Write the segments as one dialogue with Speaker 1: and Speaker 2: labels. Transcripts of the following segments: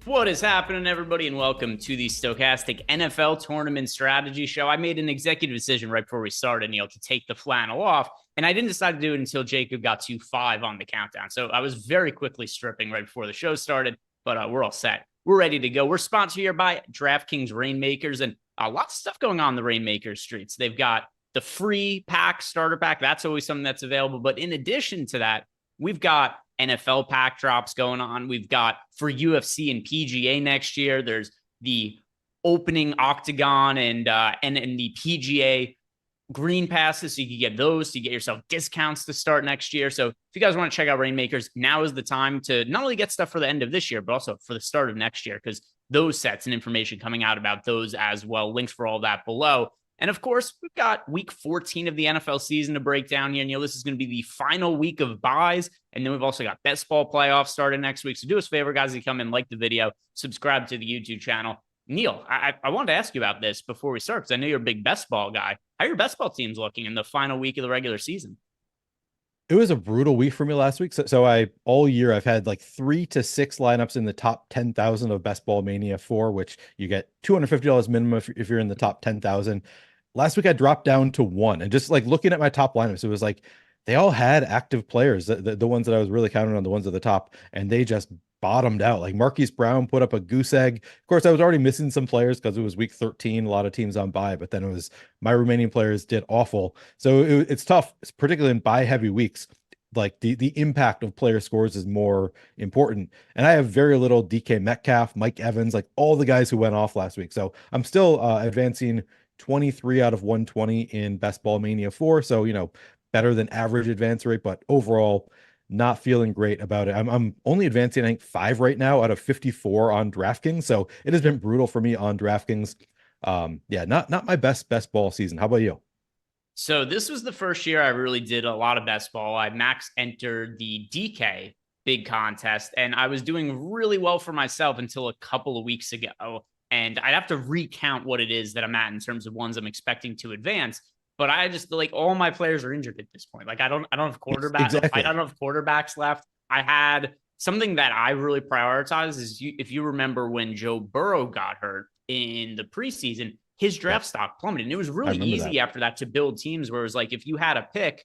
Speaker 1: What is happening, everybody, and welcome to the Stochastic NFL Tournament Strategy Show. I made an executive decision right before we started, Neil, to take the flannel off, and I didn't decide to do it until Jacob got to 5 on the countdown. So I was very quickly stripping right before the show started, but we're all set. We're ready to go. We're sponsored here by DraftKings Rainmakers, and lots of stuff going on in the Rainmakers streets. They've got the free pack, starter pack. That's always something that's available. But in addition to that, we've got NFL pack drops going on. We've got for UFC and PGA next year. There's the opening octagon and the PGA green passes, so you can get those to get yourself discounts to start next year. So if you guys want to check out Rainmakers, now is the time to not only get stuff for the end of this year, but also for the start of next year, because those sets and information coming out about those as well. Links for all that below. And of course, we've got week 14 of the NFL season to break down here. Neil, this is going to be the final week of buys. And then we've also got best ball playoffs starting next week. So do us a favor, guys, if you come in, like the video, subscribe to the YouTube channel. Neil, I wanted to ask you about this before we start, because I know you're a big best ball guy. How are your best ball teams looking in the final week of the regular season?
Speaker 2: It was a brutal week for me last week. So I all year I've had like 3 to 6 lineups in the top 10,000 of Best Ball Mania 4, which you get $250 minimum if you're in the top 10,000. Last week I dropped down to 1, and just like looking at my top lineups, it was like they all had active players, the ones that I was really counting on, the ones at the top, and they just bottomed out. Like Marquise Brown put up a goose egg. Of course, I was already missing some players because it was week 13, a lot of teams on bye, but then it was my remaining players did awful. So it's tough, particularly in bye heavy weeks. Like the impact of player scores is more important. And I have very little DK Metcalf, Mike Evans, like all the guys who went off last week. So I'm still advancing 23 out of 120 in Best Ball Mania 4. So, better than average advance rate, but overall not feeling great about it. I'm only advancing, I think, 5 right now out of 54 on DraftKings. So it has been brutal for me on DraftKings. Yeah, not my best ball season. How about you?
Speaker 1: So this was the first year I really did a lot of best ball. I max entered the DK big contest, and I was doing really well for myself until a couple of weeks ago. And I'd have to recount what it is that I'm at in terms of ones I'm expecting to advance. But I just like all my players are injured at this point. Like I don't have quarterback. I
Speaker 2: Exactly.
Speaker 1: don't have quarterbacks left. I had something that I really prioritize is if you remember when Joe Burrow got hurt in the preseason, his
Speaker 2: Yep.
Speaker 1: draft stock plummeted. And it was
Speaker 2: I
Speaker 1: really
Speaker 2: remember that.
Speaker 1: easy after that to build teams where it was like if you had a pick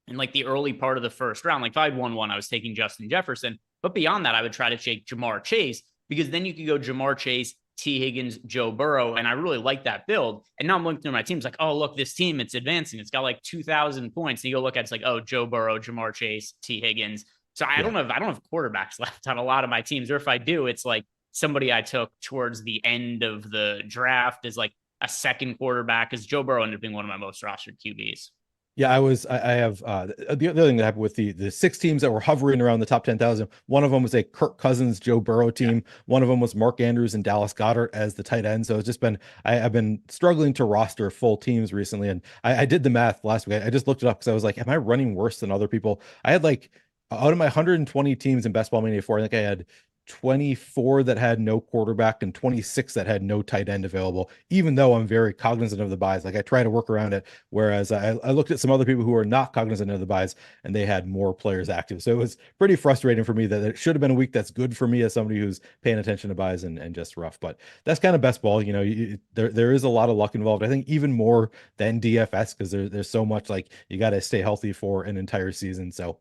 Speaker 1: in like the early part of the first round, like if I had won one, I was taking Justin Jefferson. But beyond that, I would try to take Jamar Chase, because then you could go Jamar Chase, T. Higgins, Joe Burrow. And I really like that build. And now I'm looking through my teams like, oh, look, this team, it's advancing. It's got like 2,000 points. And you go look at it, it's like, oh, Joe Burrow, Jamar Chase, T. Higgins. So
Speaker 2: Yeah.
Speaker 1: I don't have quarterbacks left on a lot of my teams. Or if I do, it's like somebody I took towards the end of the draft is like a second quarterback, because Joe Burrow ended up being one of my most rostered QBs.
Speaker 2: Yeah, I have the other thing that happened with the 6 teams that were hovering around the top 10,000. One of them was a Kirk Cousins, Joe Burrow
Speaker 1: Yeah.
Speaker 2: team. One of them was Mark Andrews and Dallas Goedert as the tight end. So it's just been I've been struggling to roster full teams recently, and I did the math last week. I just looked it up because I was like, am I running worse than other people? I had like out of my 120 teams in Best Ball Mania 4, I think I had 24 that had no quarterback and 26 that had no tight end available, even though I'm very cognizant of the buys. Like I try to work around it. Whereas I looked at some other people who are not cognizant of the buys and they had more players active. So it was pretty frustrating for me that it should have been a week that's good for me as somebody who's paying attention to buys and just rough. But that's kind of best ball. There is a lot of luck involved. I think even more than DFS, because there's so much, like you got to stay healthy for an entire season. So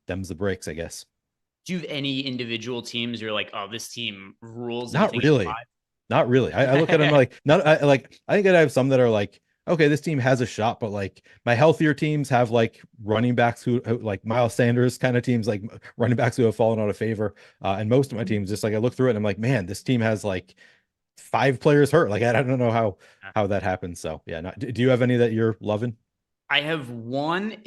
Speaker 2: them's the breaks, I guess.
Speaker 1: Do you have any individual teams you're like, oh, this team rules and I
Speaker 2: Not
Speaker 1: think it's
Speaker 2: really. Not really. I look at them
Speaker 1: five?
Speaker 2: like not I think I have some that are like, okay, this team has a shot, but like my healthier teams have like running backs who like Miles Sanders kind of teams, like running backs who have fallen out of favor. And most of my teams, just like I look through it and I'm like, man, this team has like 5 players hurt. Like I don't know how that happens. So yeah, do you have any that you're loving?
Speaker 1: I have one.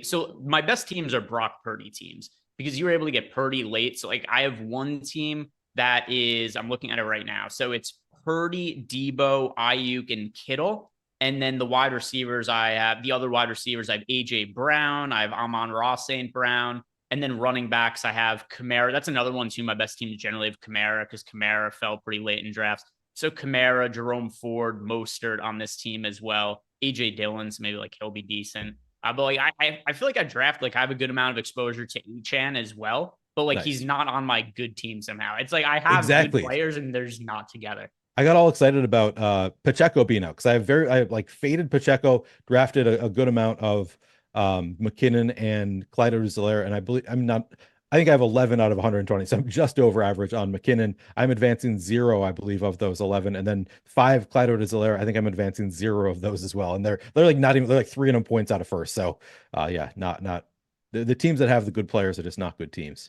Speaker 1: So my best teams are Brock Purdy teams, because you were able to get Purdy late. So like I have one team that is, I'm looking at it right now. So it's Purdy, Debo, Ayuk, and Kittle. And then the wide receivers, the other wide receivers, I have AJ Brown, I have Amon-Ra St. Brown. And then running backs, I have Kamara. That's another one too. My best teams generally have Kamara, because Kamara fell pretty late in drafts. So Kamara, Jerome Ford, Mostert on this team as well. AJ Dillon's maybe like he'll be decent. But like I feel like I draft, like I have a good amount of exposure to Echan as well. but like he's
Speaker 2: Nice.
Speaker 1: not on my good team somehow. It's like I have good
Speaker 2: Exactly.
Speaker 1: players and they're just not together.
Speaker 2: I got all excited about Pacheco being out because I like faded Pacheco, drafted a good amount of McKinnon and Clyde Edwards-Helaire, and I think I have 11 out of 120, so I'm just over average on McKinnon. I'm advancing 0, I believe, of those 11, and then 5 Clyde Edwards-Helaire. I think I'm advancing 0 of those as well, and they're like not even, they're like 3 points out of first. So yeah, not the teams that have the good players are just not good teams.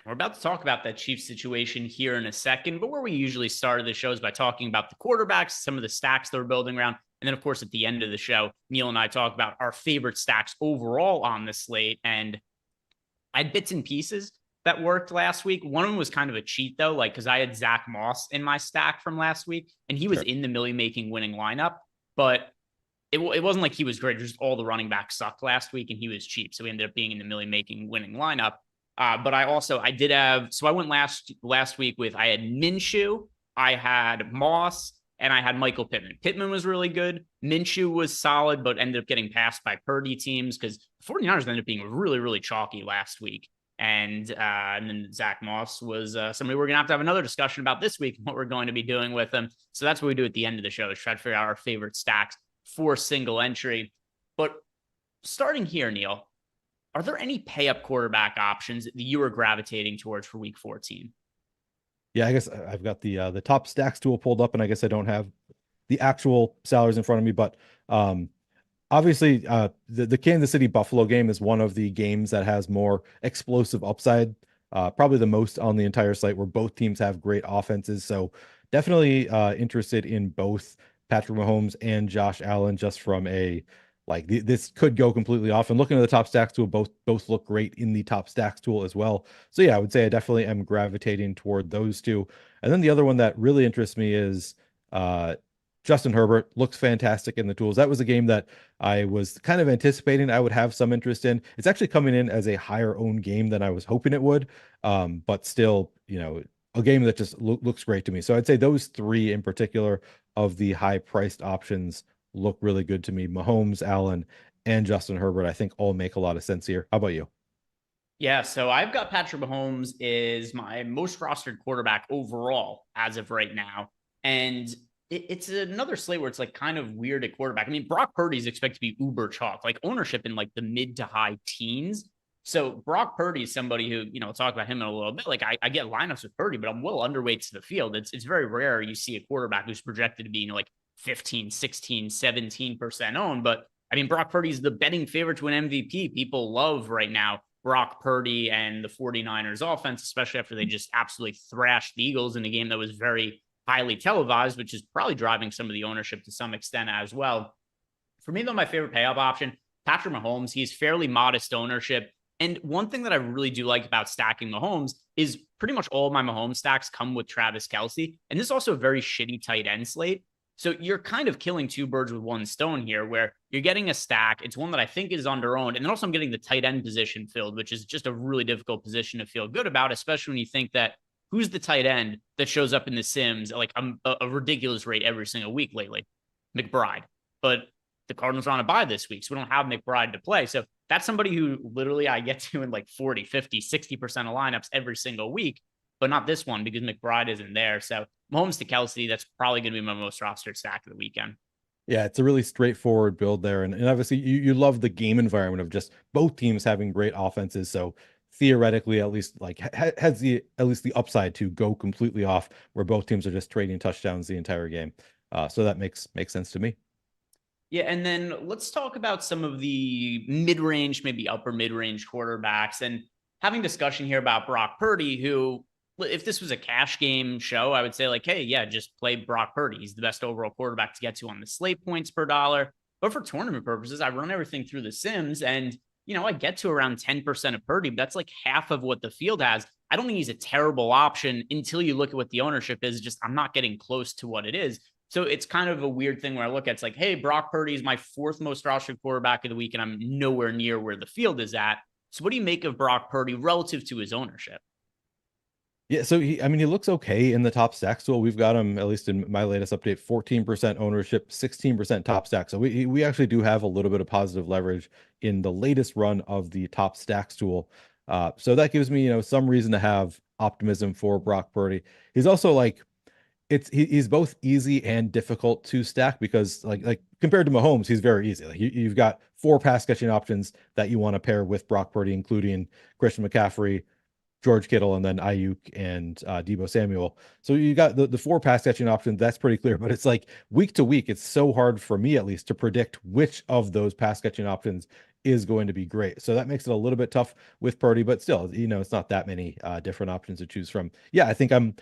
Speaker 1: We're about to talk about that Chiefs situation here in a second, but where we usually started the show is by talking about the quarterbacks, some of the stacks they're building around. And then, of course, at the end of the show, Neil and I talk about our favorite stacks overall on the slate. And I had bits and pieces that worked last week. One of them was kind of a cheat, though, like because I had Zach Moss in my stack from last week, and he was in the Millie making winning lineup, but it wasn't like he was great. Just all the running backs sucked last week, and he was cheap. So he ended up being in the Millie making winning lineup. But I did have, so I went last week with, I had Minshew, I had Moss, and I had Michael Pittman. Pittman was really good. Minshew was solid, but ended up getting passed by Purdy teams because the 49ers ended up being really, really chalky last week. And then Zach Moss was somebody we're going to have another discussion about this week, and what we're going to be doing with him. So that's what we do at the end of the show, is try to figure out our favorite stacks for single entry. But starting here, Neil, are there any pay up quarterback options that you are gravitating towards for week 14?
Speaker 2: Yeah, I guess I've got the top stacks tool pulled up, and I guess I don't have the actual salaries in front of me, but obviously the Kansas City Buffalo game is one of the games that has more explosive upside, probably the most on the entire slate, where both teams have great offenses. So definitely interested in both Patrick Mahomes and Josh Allen, just from a this could go completely off. And looking at the top stacks tool, both look great in the top stacks tool as well. So yeah, I would say I definitely am gravitating toward those two. And then the other one that really interests me is Justin Herbert. Looks fantastic in the tools. That was a game that I was kind of anticipating I would have some interest in. It's actually coming in as a higher owned game than I was hoping it would. But still, a game that just looks great to me. So I'd say those 3 in particular of the high priced options look really good to me. Mahomes, Allen, and Justin Herbert, I think all make a lot of sense here. How about you?
Speaker 1: Yeah, so I've got Patrick Mahomes is my most rostered quarterback overall as of right now. And it's another slate where it's like kind of weird at quarterback. I mean, Brock Purdy is expected to be uber chalk, like ownership in like the mid to high teens. So Brock Purdy is somebody who, we'll talk about him in a little bit. Like I get lineups with Purdy, but I'm well underweight to the field. It's very rare you see a quarterback who's projected to be, like 15, 16, 17% owned. But I mean, Brock Purdy's the betting favorite to an MVP. People love right now Brock Purdy and the 49ers offense, especially after they just absolutely thrashed the Eagles in a game that was very highly televised, which is probably driving some of the ownership to some extent as well. For me, though, my favorite payoff option, Patrick Mahomes. He's fairly modest ownership. And one thing that I really do like about stacking Mahomes is pretty much all of my Mahomes stacks come with Travis Kelce. And this is also a very shitty tight end slate. So you're kind of killing 2 birds with 1 stone here, where you're getting a stack. It's one that I think is under-owned. And then also I'm getting the tight end position filled, which is just a really difficult position to feel good about, especially when you think that who's the tight end that shows up in the Sims at like a ridiculous rate every single week lately? McBride. But the Cardinals are on a bye this week, so we don't have McBride to play. So that's somebody who literally I get to in like 40, 50, 60% of lineups every single week, but not this one because McBride isn't there. So Mahomes to Kelce, that's probably going to be my most rostered stack of the weekend.
Speaker 2: Yeah, it's a really straightforward build there. And obviously you love the game environment of just both teams having great offenses. So theoretically, at least has at least the upside to go completely off, where both teams are just trading touchdowns the entire game. So that makes sense to me.
Speaker 1: Yeah, and then let's talk about some of the mid-range, maybe upper mid-range quarterbacks, and having discussion here about Brock Purdy, who, if this was a cash game show, I would say like, hey, yeah, just play Brock Purdy. He's the best overall quarterback to get to on the slate points per dollar. But for tournament purposes, I run everything through the Sims, and I get to around 10% of Purdy, but that's like half of what the field has. I don't think he's a terrible option until you look at what the ownership is. Just I'm not getting close to what it is. So it's kind of a weird thing where I look at it's like, hey, Brock Purdy is my 4th most rostered quarterback of the week, and I'm nowhere near where the field is at. So what do you make of Brock Purdy relative to his ownership?
Speaker 2: Yeah, so he looks okay in the top stack tool. We've got him, at least in my latest update, 14% ownership, 16% top stack. So we actually do have a little bit of positive leverage in the latest run of the top stacks tool. So that gives me, some reason to have optimism for Brock Purdy. He's also like, he's both easy and difficult to stack because like compared to Mahomes, he's very easy. Like you've got four pass catching options that you want to pair with Brock Purdy, including Christian McCaffrey, George Kittle, and then Ayuk and Deebo Samuel. So you got the four pass catching options. That's pretty clear. But it's like week to week, it's so hard for me at least to predict which of those pass catching options is going to be great. So that makes it a little bit tough with Purdy, but still, it's not that many different options to choose from. Yeah, I think I'm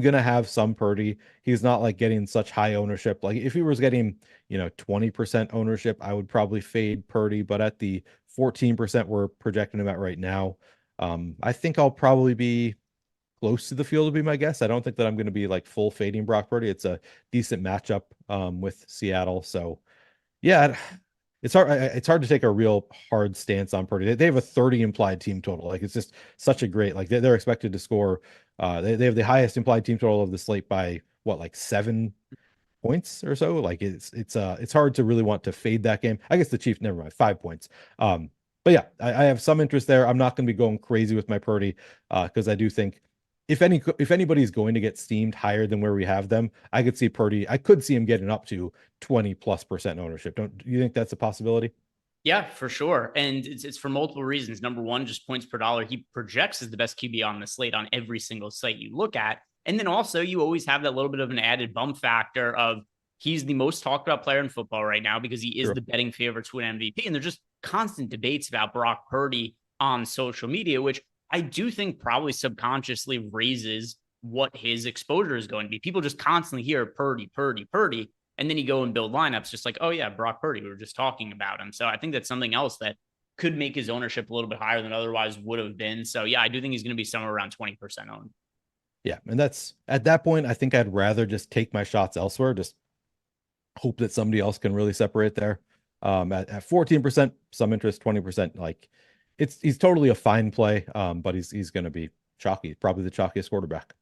Speaker 2: gonna have some Purdy. He's not like getting such high ownership. Like if he was getting 20% ownership, I would probably fade Purdy. But at the 14% we're projecting him at right now, I think I'll probably be close to the field would be my guess. I don't think that I'm going to be like full fading Brock Purdy. It's a decent matchup with Seattle. So yeah, it's hard. It's hard to take a real hard stance on Purdy. They have a 30 implied team total. Like it's just such a great, like they're expected to score. They have the highest implied team total of the slate by what, like 7 points or so. Like it's hard to really want to fade that game. I guess the Chiefs, never mind, 5 points. But yeah, I have some interest there. I'm not going to be going crazy with my Purdy because I do think if anybody's going to get steamed higher than where we have them, I could see Purdy. I could see him getting up to 20+% ownership. Don't you think that's a possibility?
Speaker 1: Yeah, for sure. And it's for multiple reasons. Number one, just points per dollar. He projects as the best QB on the slate on every single site you look at. And then also, you always have that little bit of an added bump factor of he's the most talked about player in football right now because he is
Speaker 2: True.
Speaker 1: the betting favorite to an MVP. And there's just constant debates about Brock Purdy on social media, which I do think probably subconsciously raises what his exposure is going to be. People just constantly hear Purdy, Purdy, Purdy. And then you go and build lineups just like, oh, yeah, Brock Purdy. We were just talking about him. So I think that's something else that could make his ownership a little bit higher than otherwise would have been. So, yeah, I do think he's going to be somewhere around 20% owned.
Speaker 2: Yeah, and that's at that point, I think I'd rather just take my shots elsewhere. Just hope that somebody else can really separate there. At 14%, some interest, 20%, like he's totally a fine play. But he's going to be chalky, probably the chalkiest quarterback.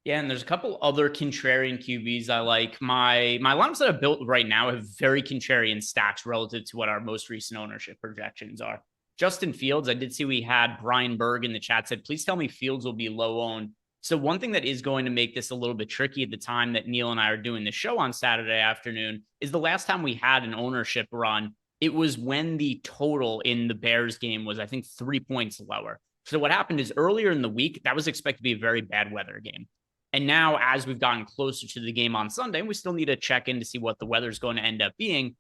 Speaker 1: Yeah, and there's a couple other contrarian QBs I like. My lineups that I've built right now have very contrarian stacks relative to what our most recent ownership projections are. Justin Fields, I did see we had Brian Berg in the chat said, please tell me Fields will be low owned. So one thing that is going to make this a little bit tricky at the time that Neil and I are doing the show on Saturday afternoon is the last time we had an ownership run, it was when the total in the Bears game was, I think, 3 points lower. So what happened is earlier in the week, that was expected to be a very bad weather game. And now, as we've gotten closer to the game on Sunday, we still need to check in to see what the weather is going to end up being.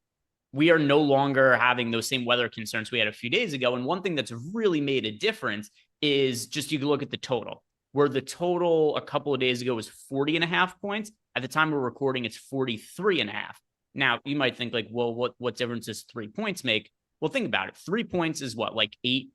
Speaker 1: We are no longer having those same weather concerns we had a few days ago. And one thing that's really made a difference is just you can look at the total, where the total a couple of days ago was 40.5 points. At the time we're recording, it's 43.5. Now, you might think like, well, what difference does 3 points make? Well, think about it. 3 points is what, like 8%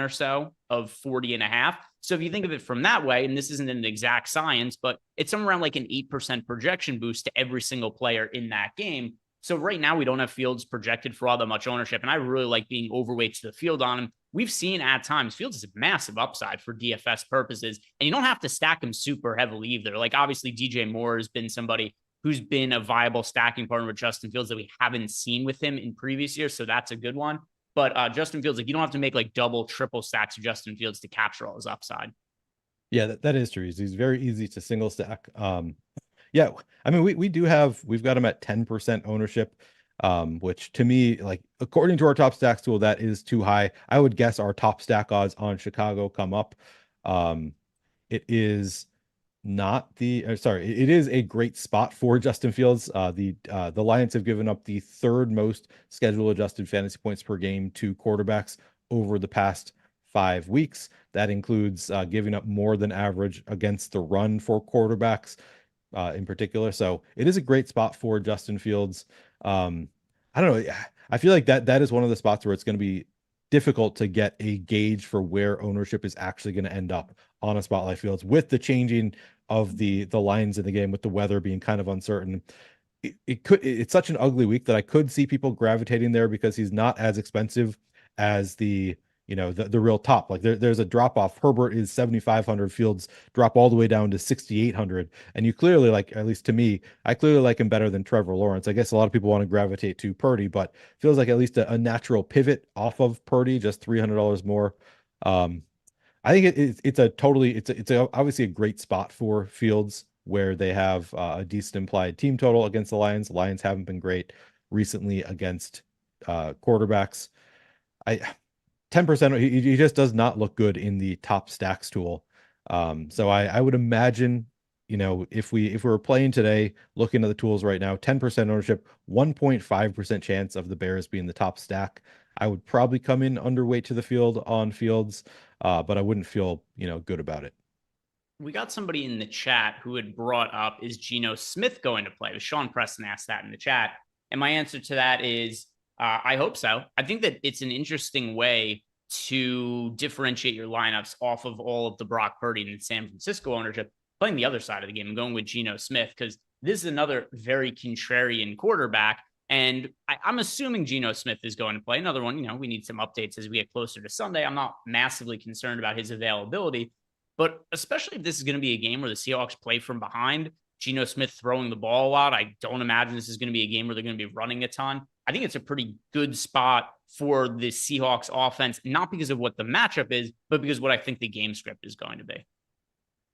Speaker 1: or so of 40.5. So if you think of it from that way, and this isn't an exact science, but it's somewhere around like an 8% projection boost to every single player in that game. So right now we don't have Fields projected for all that much ownership. And I really like being overweight to the field on him. We've seen at times Fields is a massive upside for DFS purposes, and you don't have to stack him super heavily either. Like obviously DJ Moore has been somebody who's been a viable stacking partner with Justin Fields that we haven't seen with him in previous years. So that's a good one. But Justin Fields, like you don't have to make like double, triple stacks of Justin Fields to capture all his upside.
Speaker 2: Yeah, that is true. He's very easy to single stack. Yeah, I mean, we've got him at 10% ownership, which to me, like according to our top stacks tool, that is too high. I would guess our top stack odds on Chicago come up. It is not it is a great spot for Justin Fields. The Lions have given up the third most schedule adjusted fantasy points per game to quarterbacks over the past 5 weeks. That includes giving up more than average against the run for quarterbacks in particular. So it is a great spot for Justin Fields. I don't know. I feel like that is one of the spots where it's going to be difficult to get a gauge for where ownership is actually going to end up on a spot like Fields with the changing of the lines in the game, with the weather being kind of uncertain. It's such an ugly week that I could see people gravitating there because he's not as expensive as the real top. Like there's a drop off. Herbert is 7,500, Fields drop all the way down to 6,800. And you clearly, like, at least to me, I clearly like him better than Trevor Lawrence. I guess a lot of people want to gravitate to Purdy, but feels like at least a natural pivot off of Purdy, just $300 more. Um, I think it's a totally it's obviously a great spot for Fields where they have a decent implied team total against the Lions. The Lions haven't been great recently against quarterbacks. I 10%, he just does not look good in the top stacks tool. So I would imagine, if we were playing today, looking at the tools right now, 10% ownership, 1.5% chance of the Bears being the top stack. I would probably come in underweight to the field on Fields, but I wouldn't feel, good about it.
Speaker 1: We got somebody in the chat who had brought up, is Geno Smith going to play? Sean Preston asked that in the chat. And my answer to that is, I hope so. I think that it's an interesting way to differentiate your lineups off of all of the Brock Purdy and San Francisco ownership, playing the other side of the game and going with Geno Smith, because this is another very contrarian quarterback. And I'm assuming Geno Smith is going to play. Another one, we need some updates as we get closer to Sunday. I'm not massively concerned about his availability. But especially if this is going to be a game where the Seahawks play from behind, Geno Smith throwing the ball a lot, I don't imagine this is going to be a game where they're going to be running a ton. I think it's a pretty good spot for the Seahawks offense, not because of what the matchup is, but because what I think the game script is going to be.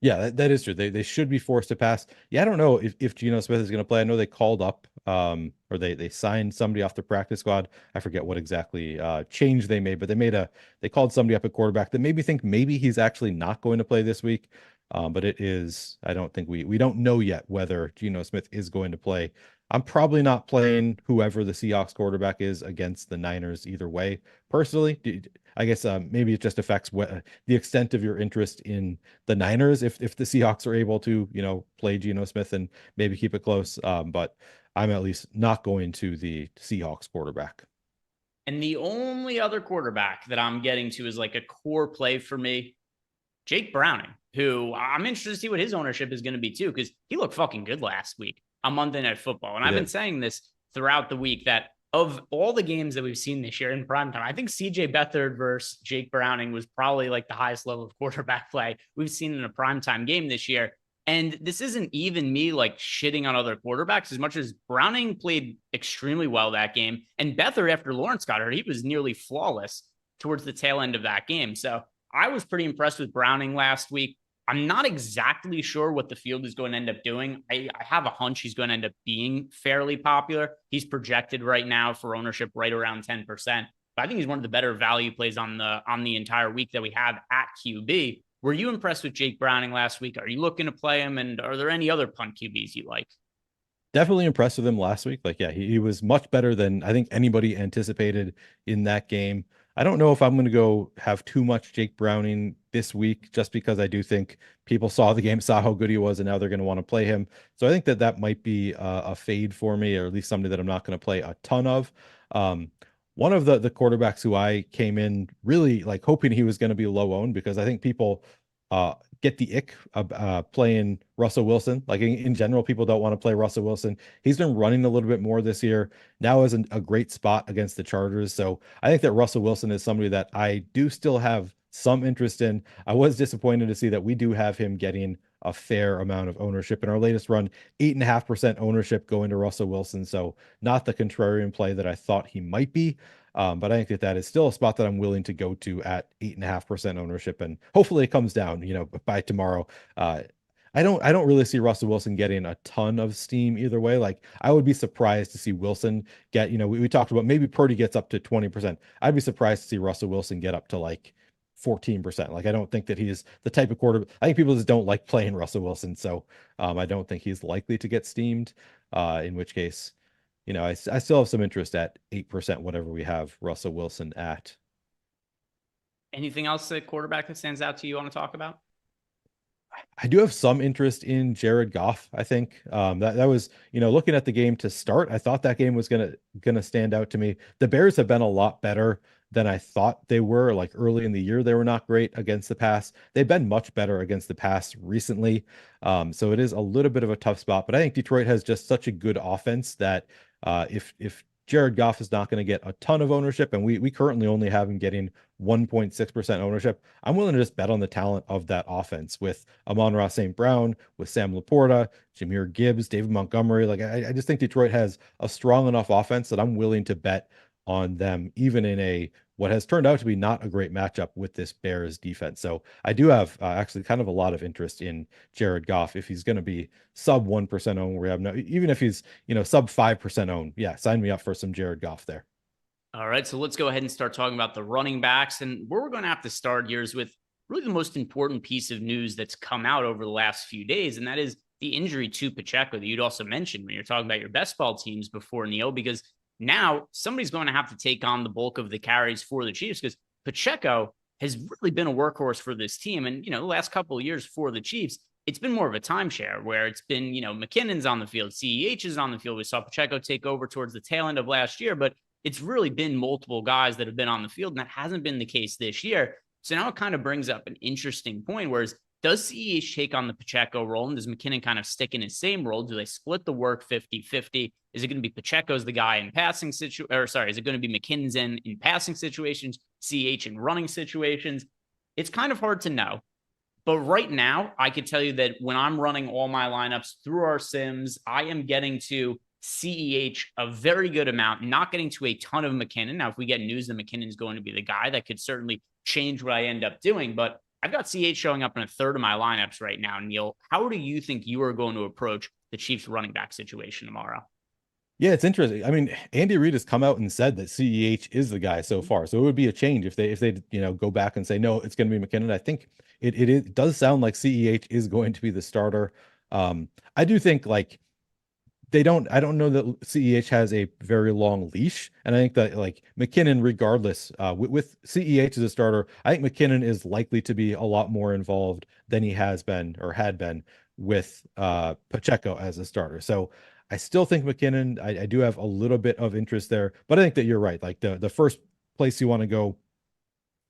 Speaker 2: Yeah, that is true. They should be forced to pass. Yeah, I don't know if Geno Smith is going to play. I know they called up or they signed somebody off the practice squad. I forget what exactly change they made, but they called somebody up at quarterback that made me think maybe he's actually not going to play this week. But I don't think we don't know yet whether Geno Smith is going to play. I'm probably not playing whoever the Seahawks quarterback is against the Niners either way. Personally, I guess maybe it just affects the extent of your interest in the Niners if the Seahawks are able to, play Geno Smith and maybe keep it close. But I'm at least not going to the Seahawks quarterback.
Speaker 1: And the only other quarterback that I'm getting to is like a core play for me, Jake Browning, who I'm interested to see what his ownership is going to be too, because he looked fucking good last week on Monday Night Football. And I've been saying this throughout the week that of all the games that we've seen this year in primetime, I think CJ Beathard versus Jake Browning was probably like the highest level of quarterback play we've seen in a primetime game this year. And this isn't even me like shitting on other quarterbacks as much as Browning played extremely well that game. And Beathard, after Lawrence got hurt, he was nearly flawless towards the tail end of that game. So I was pretty impressed with Browning last week. I'm not exactly sure what the field is going to end up doing. I have a hunch he's going to end up being fairly popular. He's projected right now for ownership right around 10%. But I think he's one of the better value plays on the entire week that we have at QB. Were you impressed with Jake Browning last week? Are you looking to play him? And are there any other punt QBs you like?
Speaker 2: Definitely impressed with him last week. Like, yeah, he was much better than I think anybody anticipated in that game. I don't know if I'm going to go have too much Jake Browning this week, just because I do think people saw the game, saw how good he was, and now they're going to want to play him. So I think that might be a fade for me, or at least somebody that I'm not going to play a ton of. One of the quarterbacks who I came in really like hoping he was going to be low owned, because I think people get the ick of playing Russell Wilson. Like in general, people don't want to play Russell Wilson. He's been running a little bit more this year. Now is a great spot against the Chargers. So I think that Russell Wilson is somebody that I do still have some interest in. I was disappointed to see that we do have him getting a fair amount of ownership in our latest run, 8.5% ownership going to Russell Wilson. So not the contrarian play that I thought he might be. But I think that is still a spot that I'm willing to go to at 8.5% ownership, and hopefully it comes down, by tomorrow. I don't really see Russell Wilson getting a ton of steam either way. Like I would be surprised to see Wilson get, we talked about maybe Purdy gets up to 20%. I'd be surprised to see Russell Wilson get up to like 14%. Like I don't think that he's the type of quarterback. I think people just don't like playing Russell Wilson. So I don't think he's likely to get steamed. In which case, I still have some interest at 8%, whatever we have Russell Wilson at.
Speaker 1: Anything else at quarterback that stands out to you want to talk about?
Speaker 2: I do have some interest in Jared Goff. I think that was, looking at the game to start, I thought that game was gonna stand out to me. The Bears have been a lot better than I thought they were. Like early in the year, they were not great against the pass. They've been much better against the pass recently. So it is a little bit of a tough spot, but I think Detroit has just such a good offense that if Jared Goff is not going to get a ton of ownership, and we currently only have him getting 1.6% ownership, I'm willing to just bet on the talent of that offense with Amon-Ra St. Brown, with Sam Laporta, Jahmyr Gibbs, David Montgomery. Like I just think Detroit has a strong enough offense that I'm willing to bet on them, even in a what has turned out to be not a great matchup with this Bears defense. So I do have actually kind of a lot of interest in Jared Goff if he's going to be sub 1% owned. We have no, even if he's, sub 5% owned. Yeah, sign me up for some Jared Goff there.
Speaker 1: All right, so let's go ahead and start talking about the running backs. And where we're going to have to start here is with really the most important piece of news that's come out over the last few days, and that is the injury to Pacheco that you'd also mentioned when you're talking about your best ball teams before, Neil, because now somebody's going to have to take on the bulk of the carries for the Chiefs because Pacheco has really been a workhorse for this team. And, the last couple of years for the Chiefs, it's been more of a timeshare where it's been, McKinnon's on the field, CEH is on the field. We saw Pacheco take over towards the tail end of last year, but it's really been multiple guys that have been on the field, and that hasn't been the case this year. So now it kind of brings up an interesting point, whereas does CEH take on the Pacheco role, and does McKinnon kind of stick in his same role? Do they split the work 50-50? Is it going to be Pacheco's the guy in passing is it going to be McKinnon's in passing situations, CEH in running situations? It's kind of hard to know. But right now, I could tell you that when I'm running all my lineups through our sims, I am getting to CEH a very good amount, not getting to a ton of McKinnon. Now, if we get news that McKinnon is going to be the guy, that could certainly change what I end up doing. But I've got CEH showing up in a third of my lineups right now. Neil, how do you think you are going to approach the Chiefs running back situation tomorrow?
Speaker 2: Yeah, it's interesting. I mean, Andy Reid has come out and said that CEH is the guy so far. So it would be a change if they go back and say, no, it's going to be McKinnon. I think it does sound like CEH is going to be the starter. I do think I don't know that CEH has a very long leash. And I think that McKinnon, regardless, with CEH as a starter, I think McKinnon is likely to be a lot more involved than he has been or had been with Pacheco as a starter. So I still think McKinnon, I do have a little bit of interest there, but I think that you're right. Like the first place you want to go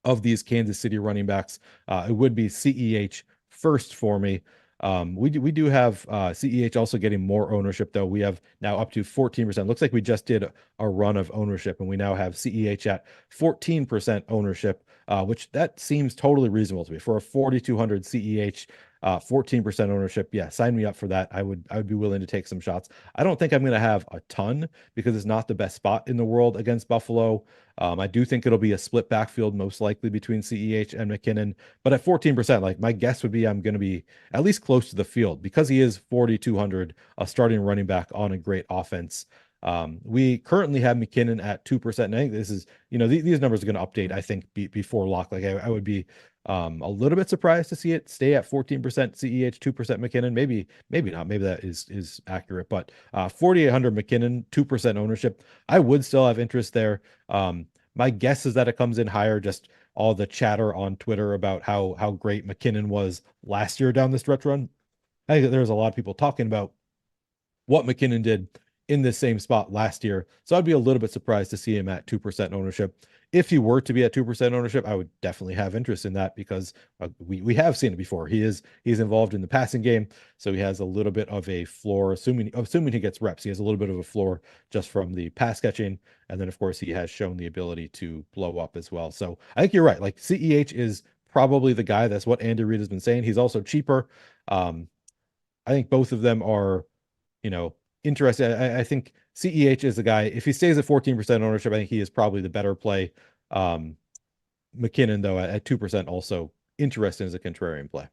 Speaker 2: of these Kansas City running backs, it would be CEH first for me. We do have CEH also getting more ownership, though. We have now up to 14%. Looks like we just did a run of ownership, and we now have CEH at 14% ownership, which that seems totally reasonable to me for a 4,200 CEH. 14% ownership. Yeah, sign me up for that. I would be willing to take some shots. I don't think I'm going to have a ton because it's not the best spot in the world against Buffalo. I do think it'll be a split backfield, most likely between CEH and McKinnon. But at 14%, my guess would be I'm going to be at least close to the field because he is 4,200, a starting running back on a great offense. We currently have McKinnon at 2%. And I think this is, these numbers are going to update, I think, before lock. I would be a little bit surprised to see it stay at 14% CEH, 2% McKinnon. Maybe not. Maybe that is accurate. But 4,800 McKinnon, 2% ownership. I would still have interest there. My guess is that it comes in higher. Just all the chatter on Twitter about how great McKinnon was last year down the stretch run. I think there's a lot of people talking about what McKinnon did in this same spot last year. So I'd be a little bit surprised to see him at 2% ownership. If he were to be at 2% ownership, I would definitely have interest in that because we have seen it before. He's involved in the passing game, so he has a little bit of a floor, assuming he gets reps. He has a little bit of a floor just from the pass catching, and then of course he has shown the ability to blow up as well. So I think you're right. CEH is probably the guy. That's what Andy Reid has been saying. He's also cheaper. I think both of them are, interesting. I think CEH is the guy. If he stays at 14% ownership, I think he is probably the better play. McKinnon, though, at 2%, also interesting as a contrarian play.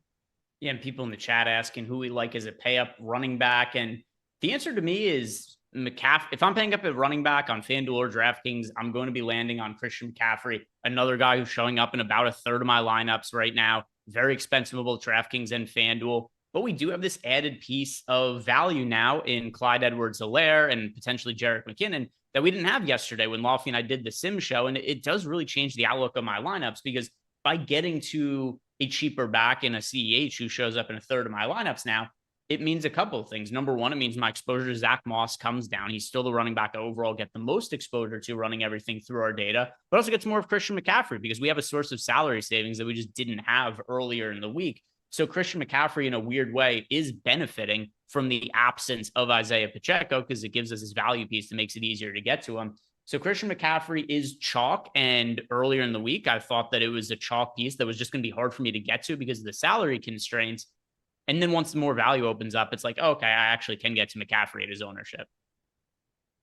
Speaker 1: Yeah, and people in the chat asking who we like as a pay up running back. And the answer to me is McCaffrey. If I'm paying up at running back on FanDuel or DraftKings, I'm going to be landing on Christian McCaffrey, another guy who's showing up in about a third of my lineups right now. Very expensive at both DraftKings and FanDuel. But we do have this added piece of value now in Clyde Edwards-Helaire and potentially Jerick McKinnon that we didn't have yesterday when Lofty and I did the sim show. And it does really change the outlook of my lineups because by getting to a cheaper back in a CEH who shows up in a third of my lineups now, it means a couple of things. Number one, it means my exposure to Zach Moss comes down. He's still the running back I overall get the most exposure to running everything through our data, but also gets more of Christian McCaffrey because we have a source of salary savings that we just didn't have earlier in the week. So Christian McCaffrey, in a weird way, is benefiting from the absence of Isaiah Pacheco because it gives us this value piece that makes it easier to get to him. So Christian McCaffrey is chalk. And earlier in the week, I thought that it was a chalk piece that was just going to be hard for me to get to because of the salary constraints. And then once more value opens up, it's like, oh, okay, I actually can get to McCaffrey at his ownership.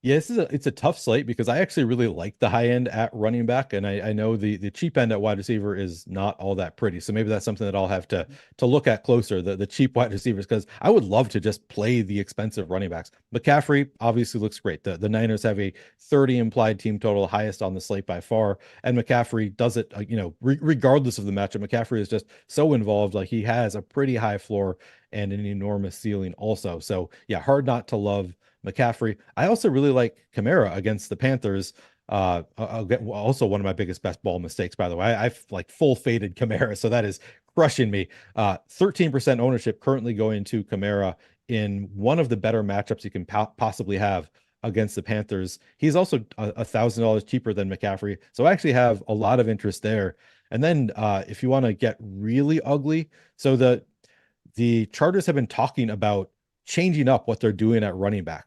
Speaker 2: Yeah, it's a tough slate because I actually really like the high end at running back, and I know the cheap end at wide receiver is not all that pretty. So maybe that's something that I'll have to look at closer, the cheap wide receivers, because I would love to just play the expensive running backs. McCaffrey obviously looks great. The Niners have a 30 implied team total, highest on the slate by far, and McCaffrey does it, regardless of the matchup. McCaffrey is just so involved. Like, he has a pretty high floor and an enormous ceiling also. So yeah, hard not to love McCaffrey. I also really like Kamara against the Panthers. Also one of my biggest best ball mistakes, by the way. I've like full faded Kamara, so that is crushing me. 13% ownership currently going to Kamara in one of the better matchups you can possibly have against the Panthers. He's also $1,000 cheaper than McCaffrey, so I actually have a lot of interest there. And then if you want to get really ugly, so the Chargers have been talking about changing up what they're doing at running back.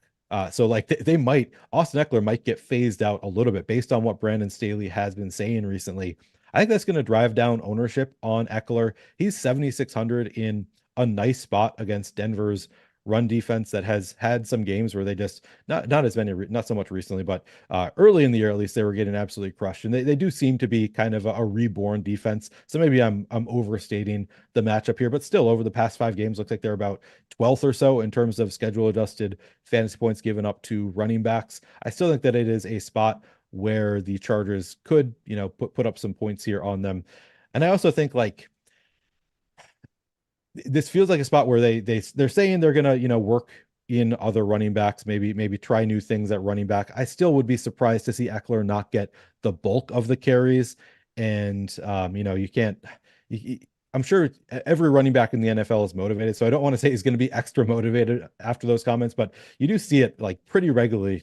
Speaker 2: So like they might, Austin Eckler might get phased out a little bit based on what Brandon Staley has been saying recently. I think that's going to drive down ownership on Eckler. He's 7,600 in a nice spot against Denver's run defense that has had some games where they just not as many, not so much recently, but early in the year at least, they were getting absolutely crushed, and they do seem to be kind of a reborn defense. So maybe I'm overstating the matchup here, but still, over the past 5 games, looks like they're about 12th or so in terms of schedule adjusted fantasy points given up to running backs. I still think that it is a spot where the Chargers could put up some points here on them. And I also think, like, this feels like a spot where they're saying they're gonna work in other running backs, maybe try new things at running back. I still would be surprised to see Eckler not get the bulk of the carries. And you can't. I'm sure every running back in the NFL is motivated, so I don't want to say he's going to be extra motivated after those comments, but you do see it like pretty regularly,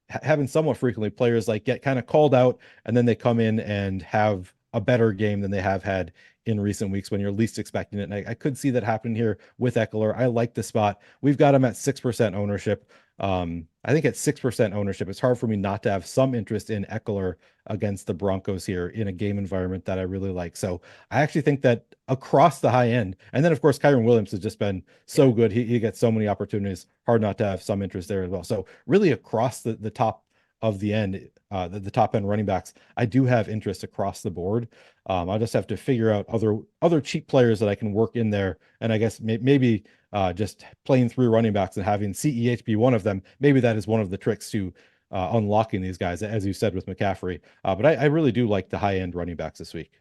Speaker 2: having somewhat frequently players like get kind of called out and then they come in and have a better game than they have had in recent weeks when you're least expecting it. And I could see that happening here with Eckler. I like the spot. We've got him at 6% ownership. I think at 6% ownership, it's hard for me not to have some interest in Eckler against the Broncos here in a game environment that I really like. So I actually think that across the high end, and then of course, Kyren Williams has just been so good. He gets so many opportunities, hard not to have some interest there as well. So really across the top of the end, the top end running backs, I do have interest across the board. I'll just have to figure out other cheap players that I can work in there. And I guess maybe just playing through running backs and having CEH be one of them. Maybe that is one of the tricks to unlocking these guys, as you said with McCaffrey. But I really do like the high end running backs this week.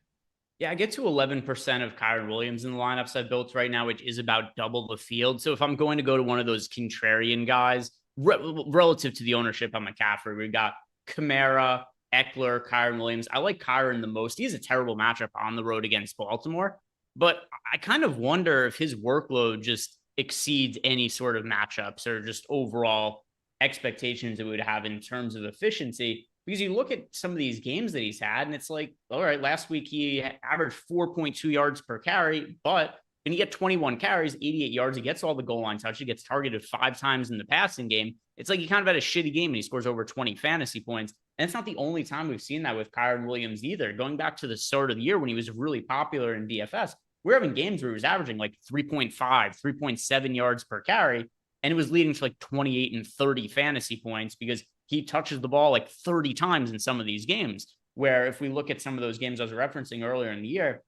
Speaker 1: Yeah, I get to 11% of Kyren Williams in the lineups I've built right now, which is about double the field. So if I'm going to go to one of those contrarian guys, relative to the ownership on McCaffrey, we've got Kamara, Eckler, Kyren Williams. I like Kyren the most. He has a terrible matchup on the road against Baltimore, but I kind of wonder if his workload just exceeds any sort of matchups or just overall expectations that we would have in terms of efficiency. Because you look at some of these games that he's had, and it's like, all right, last week he averaged 4.2 yards per carry, but when you get 21 carries, 88 yards, he gets all the goal line touch. He gets targeted 5 times in the passing game. It's like he kind of had a shitty game and he scores over 20 fantasy points. And it's not the only time we've seen that with Kyren Williams either. Going back to the start of the year when he was really popular in DFS, we're having games where he was averaging like 3.5, 3.7 yards per carry, and it was leading to like 28 and 30 fantasy points because he touches the ball like 30 times in some of these games. Where if we look at some of those games I was referencing earlier in the year,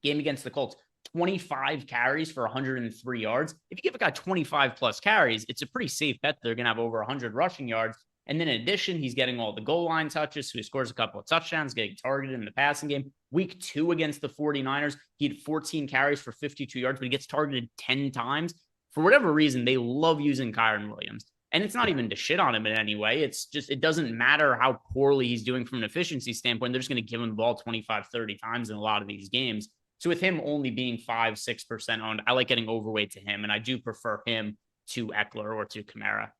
Speaker 1: game against the Colts, 25 carries for 103 yards. If you give a guy 25 plus carries, it's a pretty safe bet they're going to have over 100 rushing yards. And then in addition, he's getting all the goal line touches. So he scores a couple of touchdowns, getting targeted in the passing game. Week 2 against the 49ers, he had 14 carries for 52 yards, but he gets targeted 10 times. For whatever reason, they love using Kyren Williams. And it's not even to shit on him in any way. It's just, it doesn't matter how poorly he's doing from an efficiency standpoint. They're just going to give him the ball 25, 30 times in a lot of these games. So with him only being 5-6% owned, I like getting overweight to him. And I do prefer him to Eckler or to Kamara.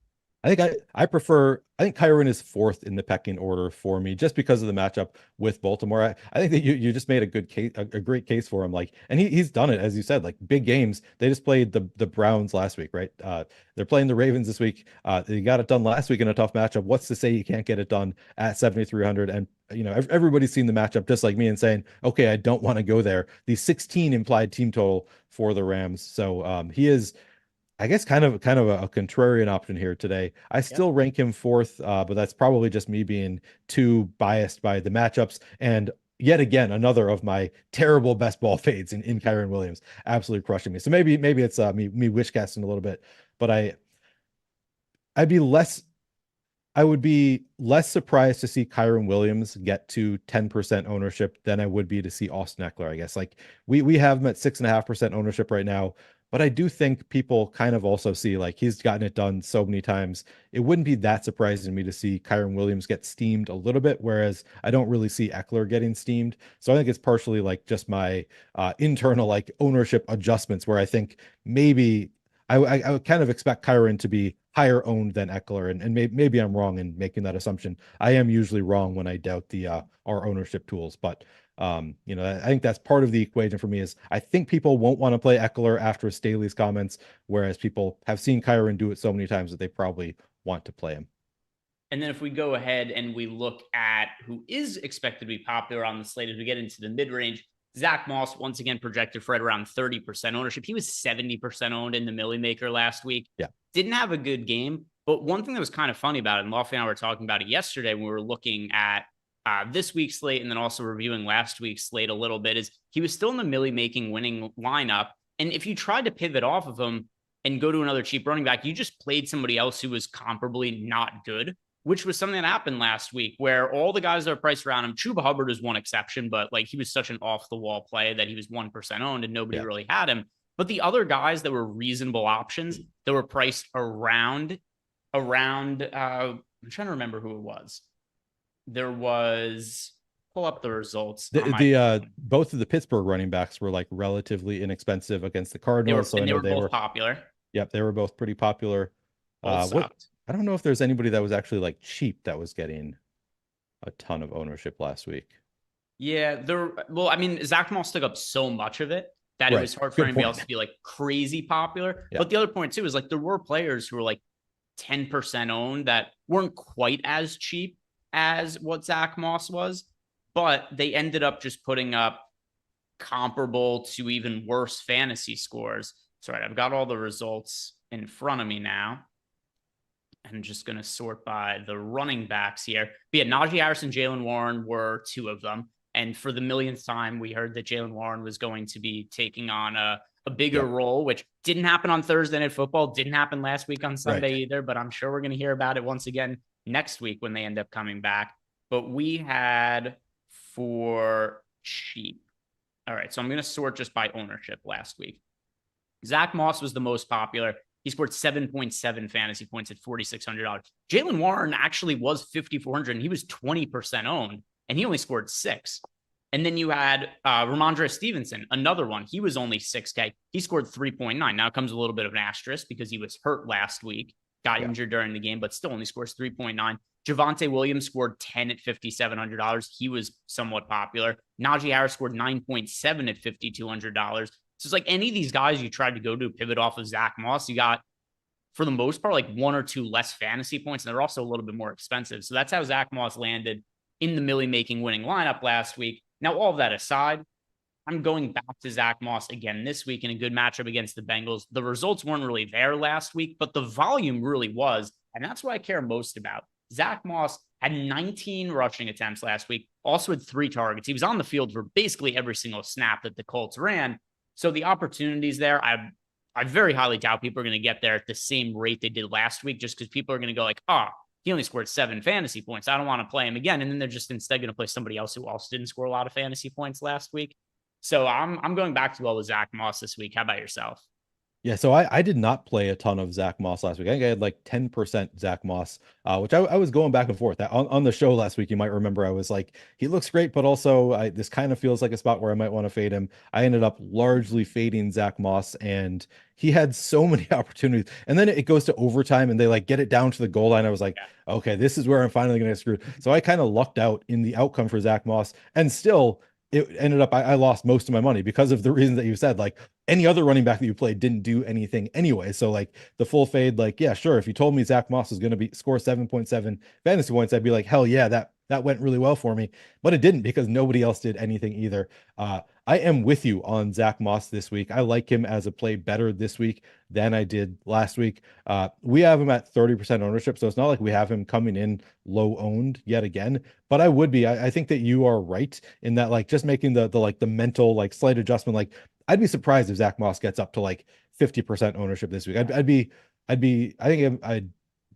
Speaker 2: I think I think Kyren is 4th in the pecking order for me just because of the matchup with Baltimore. I think that you just made a good case, a great case for him. Like, and he's done it, as you said, like big games. They just played the Browns last week, right? They're playing the Ravens this week. They got it done last week in a tough matchup. What's to say you can't get it done at 7,300? And everybody's seen the matchup just like me and saying, okay, I don't want to go there. The 16 implied team total for the Rams. So he is I guess kind of a contrarian option here today. I
Speaker 1: Yep.
Speaker 2: still rank him fourth, but that's probably just me being too biased by the matchups. And yet again, another of my terrible best ball fades in Kyron Williams, absolutely crushing me. So maybe it's me wish casting a little bit, but I'd be less I would be less surprised to see Kyron Williams get to 10% ownership than I would be to see Austin Eckler, I guess. Like we have him at 6.5% ownership right now, but I do think people kind of also see like he's gotten it done so many times. It wouldn't be that surprising to me to see Kyron Williams get steamed a little bit, whereas I don't really see Eckler getting steamed. So I think it's partially like just my internal like ownership adjustments where I think maybe I would kind of expect Kyron to be higher owned than Eckler, and maybe I'm wrong in making that assumption. I am usually wrong when I doubt the our ownership tools, but I think that's part of the equation for me is I think people won't want to play Eckler after Staley's comments, whereas people have seen Kyron do it so many times that they probably want to play him.
Speaker 1: And then if we go ahead and we look at who is expected to be popular on the slate as we get into the mid-range, Zach Moss, once again, projected for at around 30% ownership. He was 70% owned in the Millie Maker last week.
Speaker 2: Yeah.
Speaker 1: Didn't have a good game. But one thing that was kind of funny about it, and Lofty and I were talking about it yesterday when we were looking at this week's slate and then also reviewing last week's slate a little bit, is he was still in the Millie making winning lineup. And if you tried to pivot off of him and go to another cheap running back, you just played somebody else who was comparably not good, which was something that happened last week where all the guys that are priced around him, Chuba Hubbard is one exception, but like he was such an off the wall play that he was 1% owned and nobody really had him. But the other guys that were reasonable options that were priced around, I'm trying to remember who it was. There was, pull up the results.
Speaker 2: Both of the Pittsburgh running backs were like relatively inexpensive against the Cardinals.
Speaker 1: They were both popular.
Speaker 2: Yep, they were both pretty popular. I don't know if there's anybody that was actually like cheap that was getting a ton of ownership last week.
Speaker 1: Yeah, Zach Moss took up so much of it that it was hard for anybody else to be like crazy popular. Yeah. But the other point too is like there were players who were like 10% owned that weren't quite as cheap as what Zach Moss was, but they ended up just putting up comparable to even worse fantasy scores. Sorry, I've got all the results in front of me now. I'm just going to sort by the running backs here. But yeah, Najee Harris and Jaylen Warren were two of them. And for the millionth time, we heard that Jaylen Warren was going to be taking on a bigger role, which didn't happen on Thursday Night Football, didn't happen last week on Sunday either, but I'm sure we're going to hear about it once again next week when they end up coming back. But we had for cheap. All right, so I'm going to sort just by ownership last week. Zach Moss was the most popular. He scored 7.7 fantasy points at $4,600. Jaylen Warren actually was 5,400 and he was 20% owned and he only scored 6. And then you had Ramondre Stevenson, another one. He was only 6K. He scored 3.9. Now it comes a little bit of an asterisk because he was hurt last week, got injured during the game, but still only scores 3.9. Javonte Williams scored 10 at $5,700. He was somewhat popular. Najee Harris scored 9.7 at $5,200. So it's like any of these guys you tried to go to pivot off of Zach Moss, you got, for the most part, like 1 or 2 less fantasy points, and they're also a little bit more expensive. So that's how Zach Moss landed in the Millie making winning lineup last week. Now, all of that aside, I'm going back to Zach Moss again this week in a good matchup against the Bengals. The results weren't really there last week, but the volume really was, and that's what I care most about. Zach Moss had 19 rushing attempts last week, also had 3 targets. He was on the field for basically every single snap that the Colts ran. So the opportunities there, I very highly doubt people are going to get there at the same rate they did last week, just because people are going to go like, he only scored 7 fantasy points. I don't want to play him again. And then they're just instead going to play somebody else who also didn't score a lot of fantasy points last week. So I'm going back to with Zach Moss this week. How about yourself?
Speaker 2: Yeah, so I did not play a ton of Zach Moss last week. I think I had like 10% Zach Moss, which I was going back and forth. On the show last week, you might remember I was like, he looks great, but also this kind of feels like a spot where I might want to fade him. I ended up largely fading Zach Moss, and he had so many opportunities. And then it goes to overtime, and they like get it down to the goal line. I was like, okay, this is where I'm finally going to get screwed. So I kind of lucked out in the outcome for Zach Moss, and still it ended up I lost most of my money because of the reasons that you said. Like any other running back that you played didn't do anything anyway. So like the full fade, like, yeah, sure. If you told me Zach Moss was going to score 7.7 fantasy points, I'd be like, hell yeah, that went really well for me. But it didn't, because nobody else did anything either. I am with you on Zach Moss this week. I like him as a play better this week than I did last week. We have him at 30% ownership, so it's not like we have him coming in low owned yet again. But I would be. I think that you are right in that, like, just making the like the mental like slight adjustment. Like, I'd be surprised if Zach Moss gets up to like 50% ownership this week. I'd be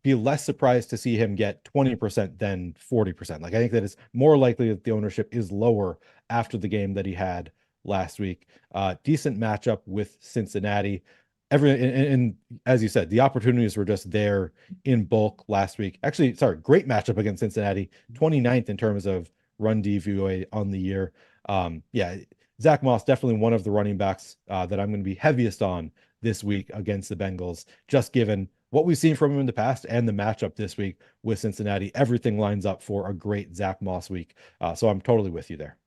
Speaker 2: less surprised to see him get 20% than 40%. Like, I think that it's more likely that the ownership is lower after the game that he had last week. Decent matchup with Cincinnati. And as you said, the opportunities were just there in bulk last week. Actually, sorry, great matchup against Cincinnati, 29th in terms of run DVOA on the year. Yeah, Zach Moss, definitely one of the running backs that I'm going to be heaviest on this week against the Bengals, just given what we've seen from him in the past and the matchup this week with Cincinnati. Everything lines up for a great Zach Moss week. So I'm totally with you there.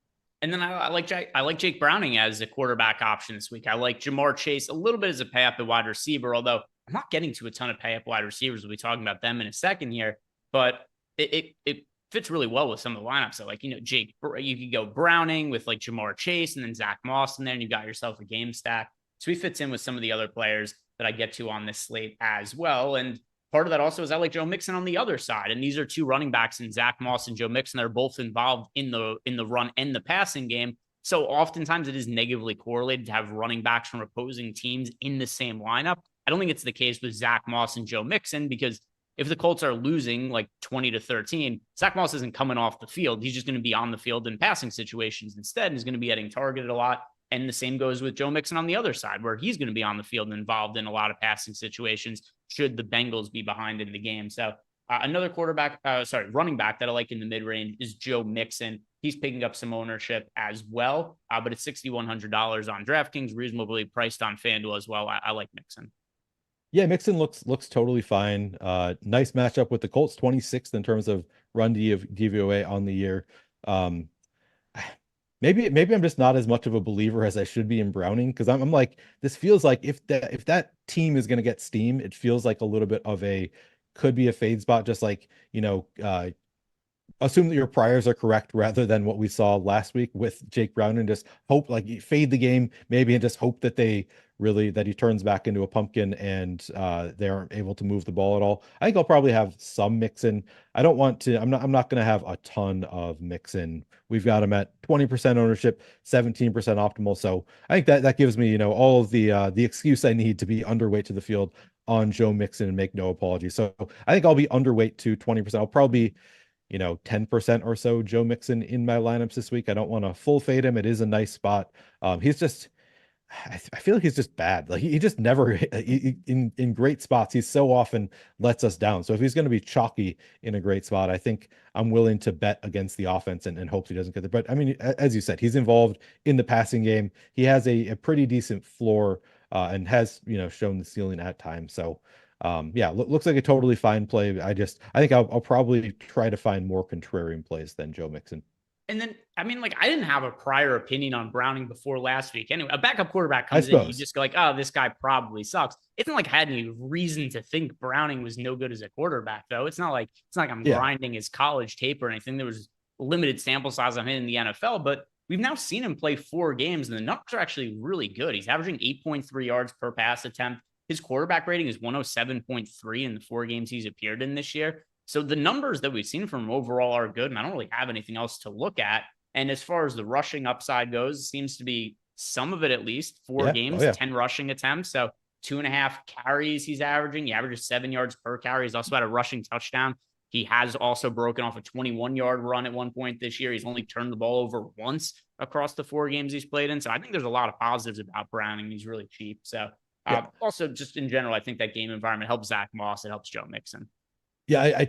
Speaker 1: And then I like Jake Browning as a quarterback option this week. I like Jamar Chase a little bit as a pay up at wide receiver, although I'm not getting to a ton of pay up wide receivers. We'll be talking about them in a second here, but it fits really well with some of the lineups. So, like, Jake, you could go Browning with like Jamar Chase and then Zach Moss in there, and you've got yourself a game stack. So he fits in with some of the other players that I get to on this slate as well. And part of that also is I like Joe Mixon on the other side. And these are two running backs in Zach Moss and Joe Mixon. They're both involved in the run and the passing game. So oftentimes it is negatively correlated to have running backs from opposing teams in the same lineup. I don't think it's the case with Zach Moss and Joe Mixon, because if the Colts are losing like 20-13, Zach Moss isn't coming off the field. He's just going to be on the field in passing situations instead. He's going to be getting targeted a lot. And the same goes with Joe Mixon on the other side, where he's going to be on the field and involved in a lot of passing situations should the Bengals be behind in the game. So another running back that I like in the mid-range is Joe Mixon. He's picking up some ownership as well, but it's $6,100 on DraftKings, reasonably priced on FanDuel as well. I like Mixon.
Speaker 2: Yeah, Mixon looks totally fine. Nice matchup with the Colts, 26th in terms of run DVOA on the year. Maybe I'm just not as much of a believer as I should be in Browning, because I'm like, this feels like if that team is going to get steam, it feels like a little bit of could be a fade spot, just like, assume that your priors are correct rather than what we saw last week with Jake Brown, and just hope, like, you fade the game maybe and just hope that that he turns back into a pumpkin and they aren't able to move the ball at all. I think I'll probably have some Mixon. I'm not going to have a ton of Mixon. We've got him at 20% ownership, 17% optimal. So I think that gives me, all of the excuse I need to be underweight to the field on Joe Mixon and make no apologies. So I think I'll be underweight to 20%. I'll probably 10% or so Joe Mixon in my lineups this week. I don't want to full fade him. It is a nice spot. He's just, I feel like he's just bad. Like, he just never in great spots. He so often lets us down. So if he's going to be chalky in a great spot, I think I'm willing to bet against the offense and hope he doesn't get there. But I mean, as you said, he's involved in the passing game. He has a pretty decent floor and has, shown the ceiling at times. So yeah, looks like a totally fine play. I think I'll probably try to find more contrarian plays than Joe Mixon.
Speaker 1: And then, I mean, like, I didn't have a prior opinion on Browning before last week. Anyway, a backup quarterback comes in, you just go like, oh, this guy probably sucks. It's not like I had any reason to think Browning was no good as a quarterback, though. It's not like I'm grinding his college tape or anything. There was limited sample size on him in the NFL, but we've now seen him play 4 games, and the numbers are actually really good. He's averaging 8.3 yards per pass attempt. His quarterback rating is 107.3 in the 4 games he's appeared in this year. So the numbers that we've seen from him overall are good, and I don't really have anything else to look at. And as far as the rushing upside goes, it seems to be some of it, at least 4 games, 10 rushing attempts. So 2.5 carries he's averaging. He averages 7 yards per carry. He's also had a rushing touchdown. He has also broken off a 21-yard run at one point this year. He's only turned the ball over once across the 4 games he's played in. So I think there's a lot of positives about Browning. He's really cheap. So also, just in general, I think that game environment helps Zach Moss. It helps Joe Mixon.
Speaker 2: Yeah,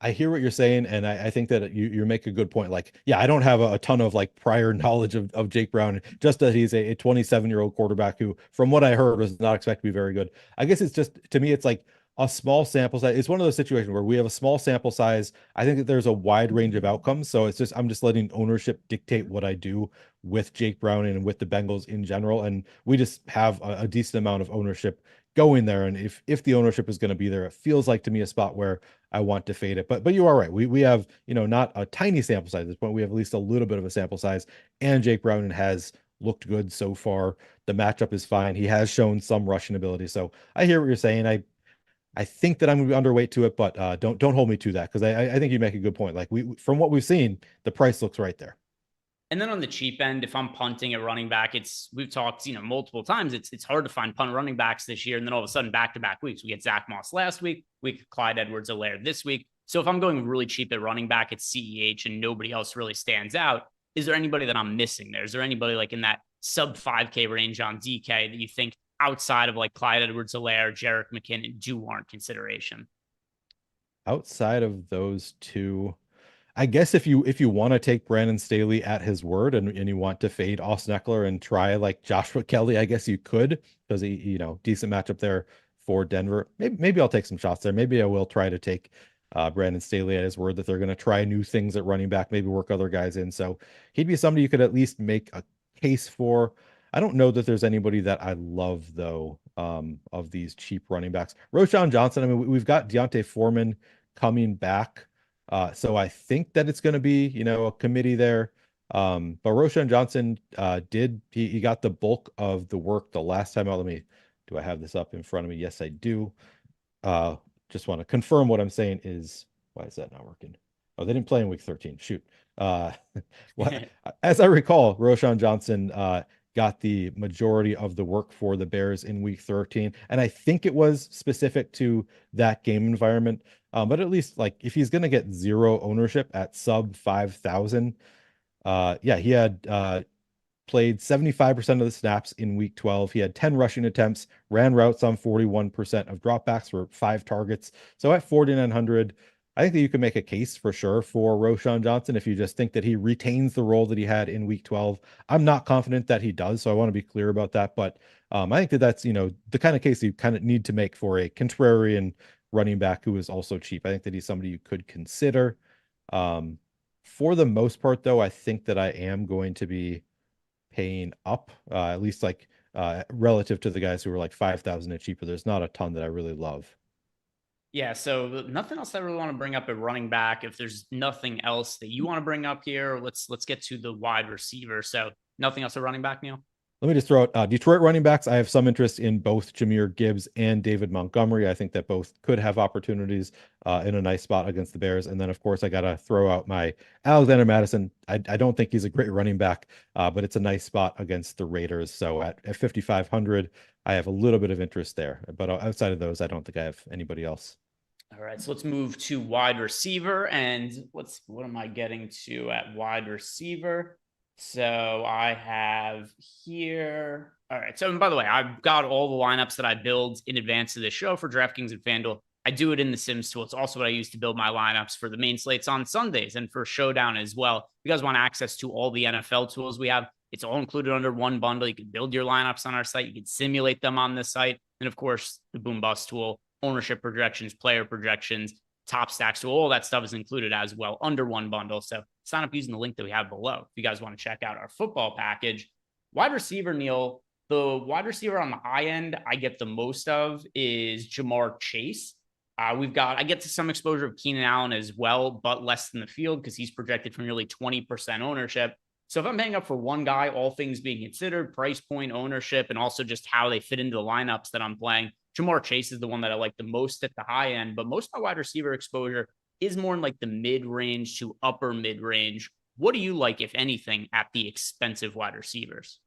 Speaker 2: I hear what you're saying, and I think that you make a good point. Like, yeah, I don't have a ton of like prior knowledge of Jake Brown, just that he's a 27-year-old quarterback who, from what I heard, was not expected to be very good. I guess it's just, to me, it's like a small sample size. It's one of those situations where we have a small sample size. I think that there's a wide range of outcomes. So I'm just letting ownership dictate what I do with Jake Brown and with the Bengals in general. And we just have a decent amount of ownership going there. And if the ownership is going to be there, it feels like to me a spot where I want to fade it. But you are right. We have, not a tiny sample size at this point. We have at least a little bit of a sample size, and Jake Brown has looked good so far. The matchup is fine. He has shown some rushing ability. So I hear what you're saying. I think that I'm going to be underweight to it, but don't hold me to that, because I think you make a good point. Like, from what we've seen, the price looks right there.
Speaker 1: And then on the cheap end, if I'm punting at running back, we've talked, multiple times. It's hard to find punt running backs this year. And then all of a sudden, back-to-back weeks, we get Zach Moss last week Clyde Edwards-Helaire this week. So if I'm going really cheap at running back, it's CEH and nobody else really stands out. Is there anybody that I'm missing there? Is there anybody like in that sub 5K range on DK that you think outside of like Clyde Edwards-Helaire, Jerick McKinnon do warrant consideration?
Speaker 2: Outside of those two, I guess if you want to take Brandon Staley at his word, and you want to fade Austin Eckler and try like Joshua Kelly, I guess you could, because he, decent matchup there for Denver. Maybe I'll take some shots there. Maybe I will try to take Brandon Staley at his word that they're going to try new things at running back, maybe work other guys in. So he'd be somebody you could at least make a case for. I don't know that there's anybody that I love though, of these cheap running backs. Roschon Johnson, I mean, we've got Deontay Foreman coming back. So I think that it's going to be, a committee there. But Roschon Johnson he got the bulk of the work the last time out. Do I have this up in front of me? Yes, I do. Just want to confirm what I'm saying is, why is that not working? Oh, they didn't play in week 13. Shoot. As I recall, Roschon Johnson got the majority of the work for the Bears in week 13. And I think it was specific to that game environment. But at least, like, if he's going to get zero ownership at sub 5,000, he had played 75% of the snaps in week 12. He had 10 rushing attempts, ran routes on 41% of dropbacks for 5 targets. So at 4,900, I think that you can make a case for sure for Roschon Johnson if you just think that he retains the role that he had in week 12. I'm not confident that he does, so I want to be clear about that. But I think that that's, the kind of case you kind of need to make for a contrarian running back who is also cheap. I think that he's somebody you could consider. For the most part, though, I think that I am going to be paying up, at least like relative to the guys who were like 5,000 and cheaper. There's not a ton that I really love.
Speaker 1: Yeah, so nothing else I really want to bring up at running back. If there's nothing else that you want to bring up here, let's get to the wide receiver. So nothing else at running back, Neil?
Speaker 2: Let me just throw out Detroit running backs. I have some interest in both Jahmyr Gibbs and David Montgomery. I think that both could have opportunities in a nice spot against the Bears. And then, of course, I got to throw out my Alexander Mattison. I don't think he's a great running back, but it's a nice spot against the Raiders. So at 5,500, I have a little bit of interest there. But outside of those, I don't think I have anybody else.
Speaker 1: All right, so let's move to wide receiver. And what am I getting to at wide receiver? So I have here. All right. So, and by the way, I've got all the lineups that I build in advance of this show for DraftKings and FanDuel. I do it in the Sims tool. It's also what I use to build my lineups for the main slates on Sundays and for Showdown as well. If you guys want access to all the NFL tools we have, it's all included under one bundle. You can build your lineups on our site. You can simulate them on this site. And of course, the Boom Bust tool, ownership projections, player projections, top stacks. So all that stuff is included as well under one bundle. So sign up using the link that we have below if you guys want to check out our football package. Wide receiver, Neil, the wide receiver on the high end I get the most of is Jamar Chase. I get to some exposure of Keenan Allen as well, but less than the field because he's projected for nearly 20% ownership. So if I'm paying up for one guy, all things being considered, price point, ownership, and also just how they fit into the lineups that I'm playing, Jamar Chase is the one that I like the most at the high end, but most of my wide receiver exposure is more in like the mid-range to upper mid-range. What do you like, if anything, at the expensive wide receivers?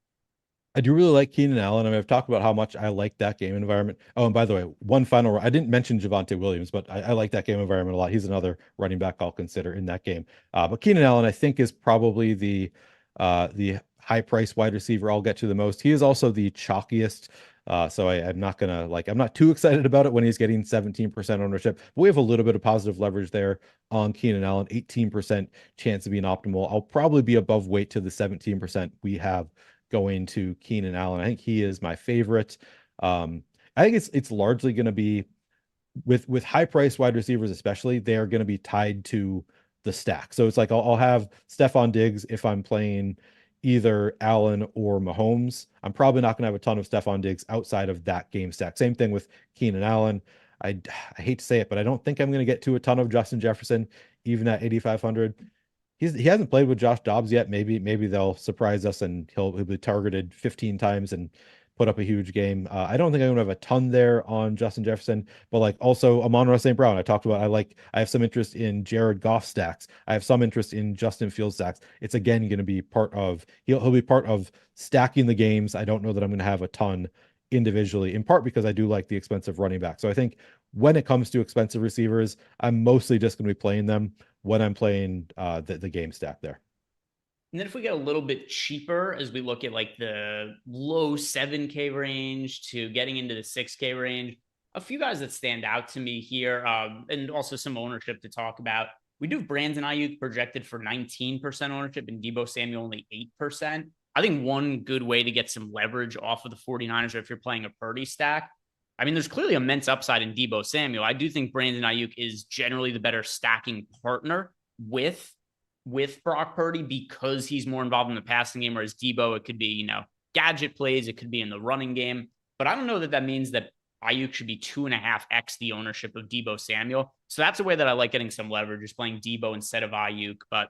Speaker 2: I do really like Keenan Allen. I mean, I've talked about how much I like that game environment. Oh, and by the way, one final, I didn't mention Javonte Williams, but I like that game environment a lot. He's another running back I'll consider in that game. But Keenan Allen, I think, is probably the high price wide receiver I'll get to the most. He is also the chalkiest. So I'm not gonna I'm not too excited about it when he's getting 17% ownership. But we have a little bit of positive leverage there on Keenan Allen, 18% chance of being optimal. I'll probably be above weight to the 17% we have going to Keenan Allen. I think he is my favorite. I think it's largely going to be with high price wide receivers, especially, they are going to be tied to the stack. So it's like I'll have Stephon Diggs if I'm playing either Allen or Mahomes. I'm probably not going to have a ton of Stephon Diggs outside of that game stack. Same thing with Keenan Allen. I hate to say it, but I don't think I'm going to get to a ton of Justin Jefferson, even at 8,500. he hasn't played with Josh Dobbs yet. Maybe they'll surprise us and he'll be targeted 15 times and put up a huge game. I don't think I'm gonna have a ton there on Justin Jefferson, but like also Amon-Ra St. Brown. I talked about I have some interest in Jared Goff stacks. I have some interest in Justin Fields stacks. It's again going to be part of he'll be part of stacking the games. I don't know that I'm going to have a ton individually, in part because I do like the expensive running back. So I think when it comes to expensive receivers, I'm mostly just going to be playing them when I'm playing the game stack there.
Speaker 1: And then if we get a little bit cheaper, as we look at like the low 7K range to getting into the 6K range, a few guys that stand out to me here, and also some ownership to talk about. We do have Brandon Ayuk projected for 19% ownership and Deebo Samuel only 8%. I think one good way to get some leverage off of the 49ers, or if you're playing a Purdy stack, I mean, there's clearly immense upside in Deebo Samuel. I do think Brandon Ayuk is generally the better stacking partner with Brock Purdy because he's more involved in the passing game, whereas Deebo, it could be, gadget plays, it could be in the running game. But I don't know that means that Ayuk should be 2.5x the ownership of Deebo Samuel. So that's a way that I like getting some leverage, is playing Deebo instead of Ayuk, but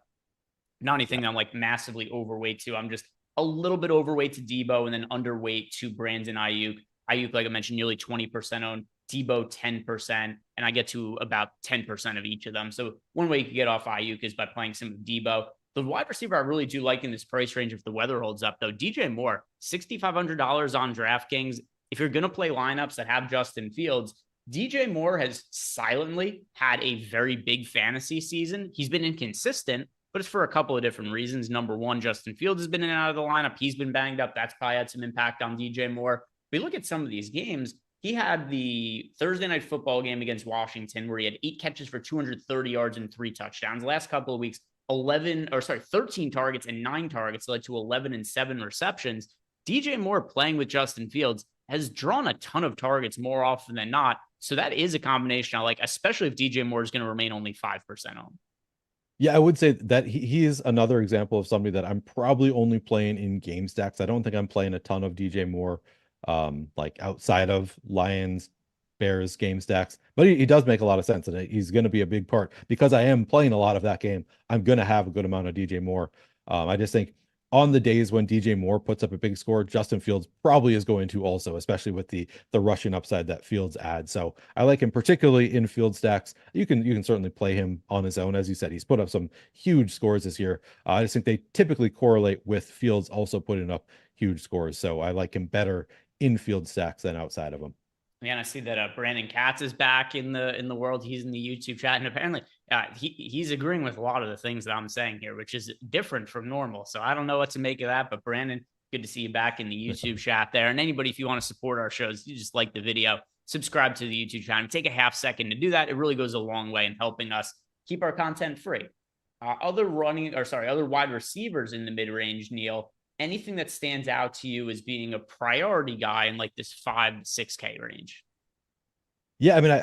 Speaker 1: not anything that I'm like massively overweight to. I'm just a little bit overweight to Deebo and then underweight to Brandon Ayuk. Ayuk, like I mentioned, nearly 20% owned. Deebo 10%, and I get to about 10% of each of them. So one way you can get off Ayuk is by playing some of Deebo. The wide receiver I really do like in this price range if the weather holds up, though, DJ Moore, $6,500 on DraftKings. If you're going to play lineups that have Justin Fields, DJ Moore has silently had a very big fantasy season. He's been inconsistent, but it's for a couple of different reasons. Number one, Justin Fields has been in and out of the lineup. He's been banged up. That's probably had some impact on DJ Moore. If we look at some of these games, he had the Thursday night football game against Washington where he had 8 catches for 230 yards and 3 touchdowns. Last couple of weeks, 13 targets and 9 targets led to 11 and 7 receptions. DJ Moore playing with Justin Fields has drawn a ton of targets more often than not. So that is a combination I like, especially if DJ Moore is going to remain only 5% on.
Speaker 2: Yeah, I would say that he is another example of somebody that I'm probably only playing in game stacks. I don't think I'm playing a ton of DJ Moore like outside of Lions, Bears game stacks, but he does make a lot of sense, and he's going to be a big part because I am playing a lot of that game. I'm going to have a good amount of DJ Moore. I just think on the days when DJ Moore puts up a big score, Justin Fields probably is going to also, especially with the rushing upside that Fields adds. So I like him particularly in field stacks. You can certainly play him on his own. As you said, he's put up some huge scores this year. I just think they typically correlate with Fields also putting up huge scores. So I like him better in field stacks than outside of them.
Speaker 1: Man, I see that Brandon Katz is back in the world. He's in the YouTube chat, and apparently he's agreeing with a lot of the things that I'm saying here, which is different from normal. So I don't know what to make of that, but Brandon, good to see you back in the YouTube chat there. And anybody, if you want to support our shows, you just like the video, subscribe to the YouTube channel. Take a half second to do that. It really goes a long way in helping us keep our content free. Other wide receivers in the mid-range, Neil, anything that stands out to you as being a priority guy in like this 5 to 6K range?
Speaker 2: Yeah, I mean,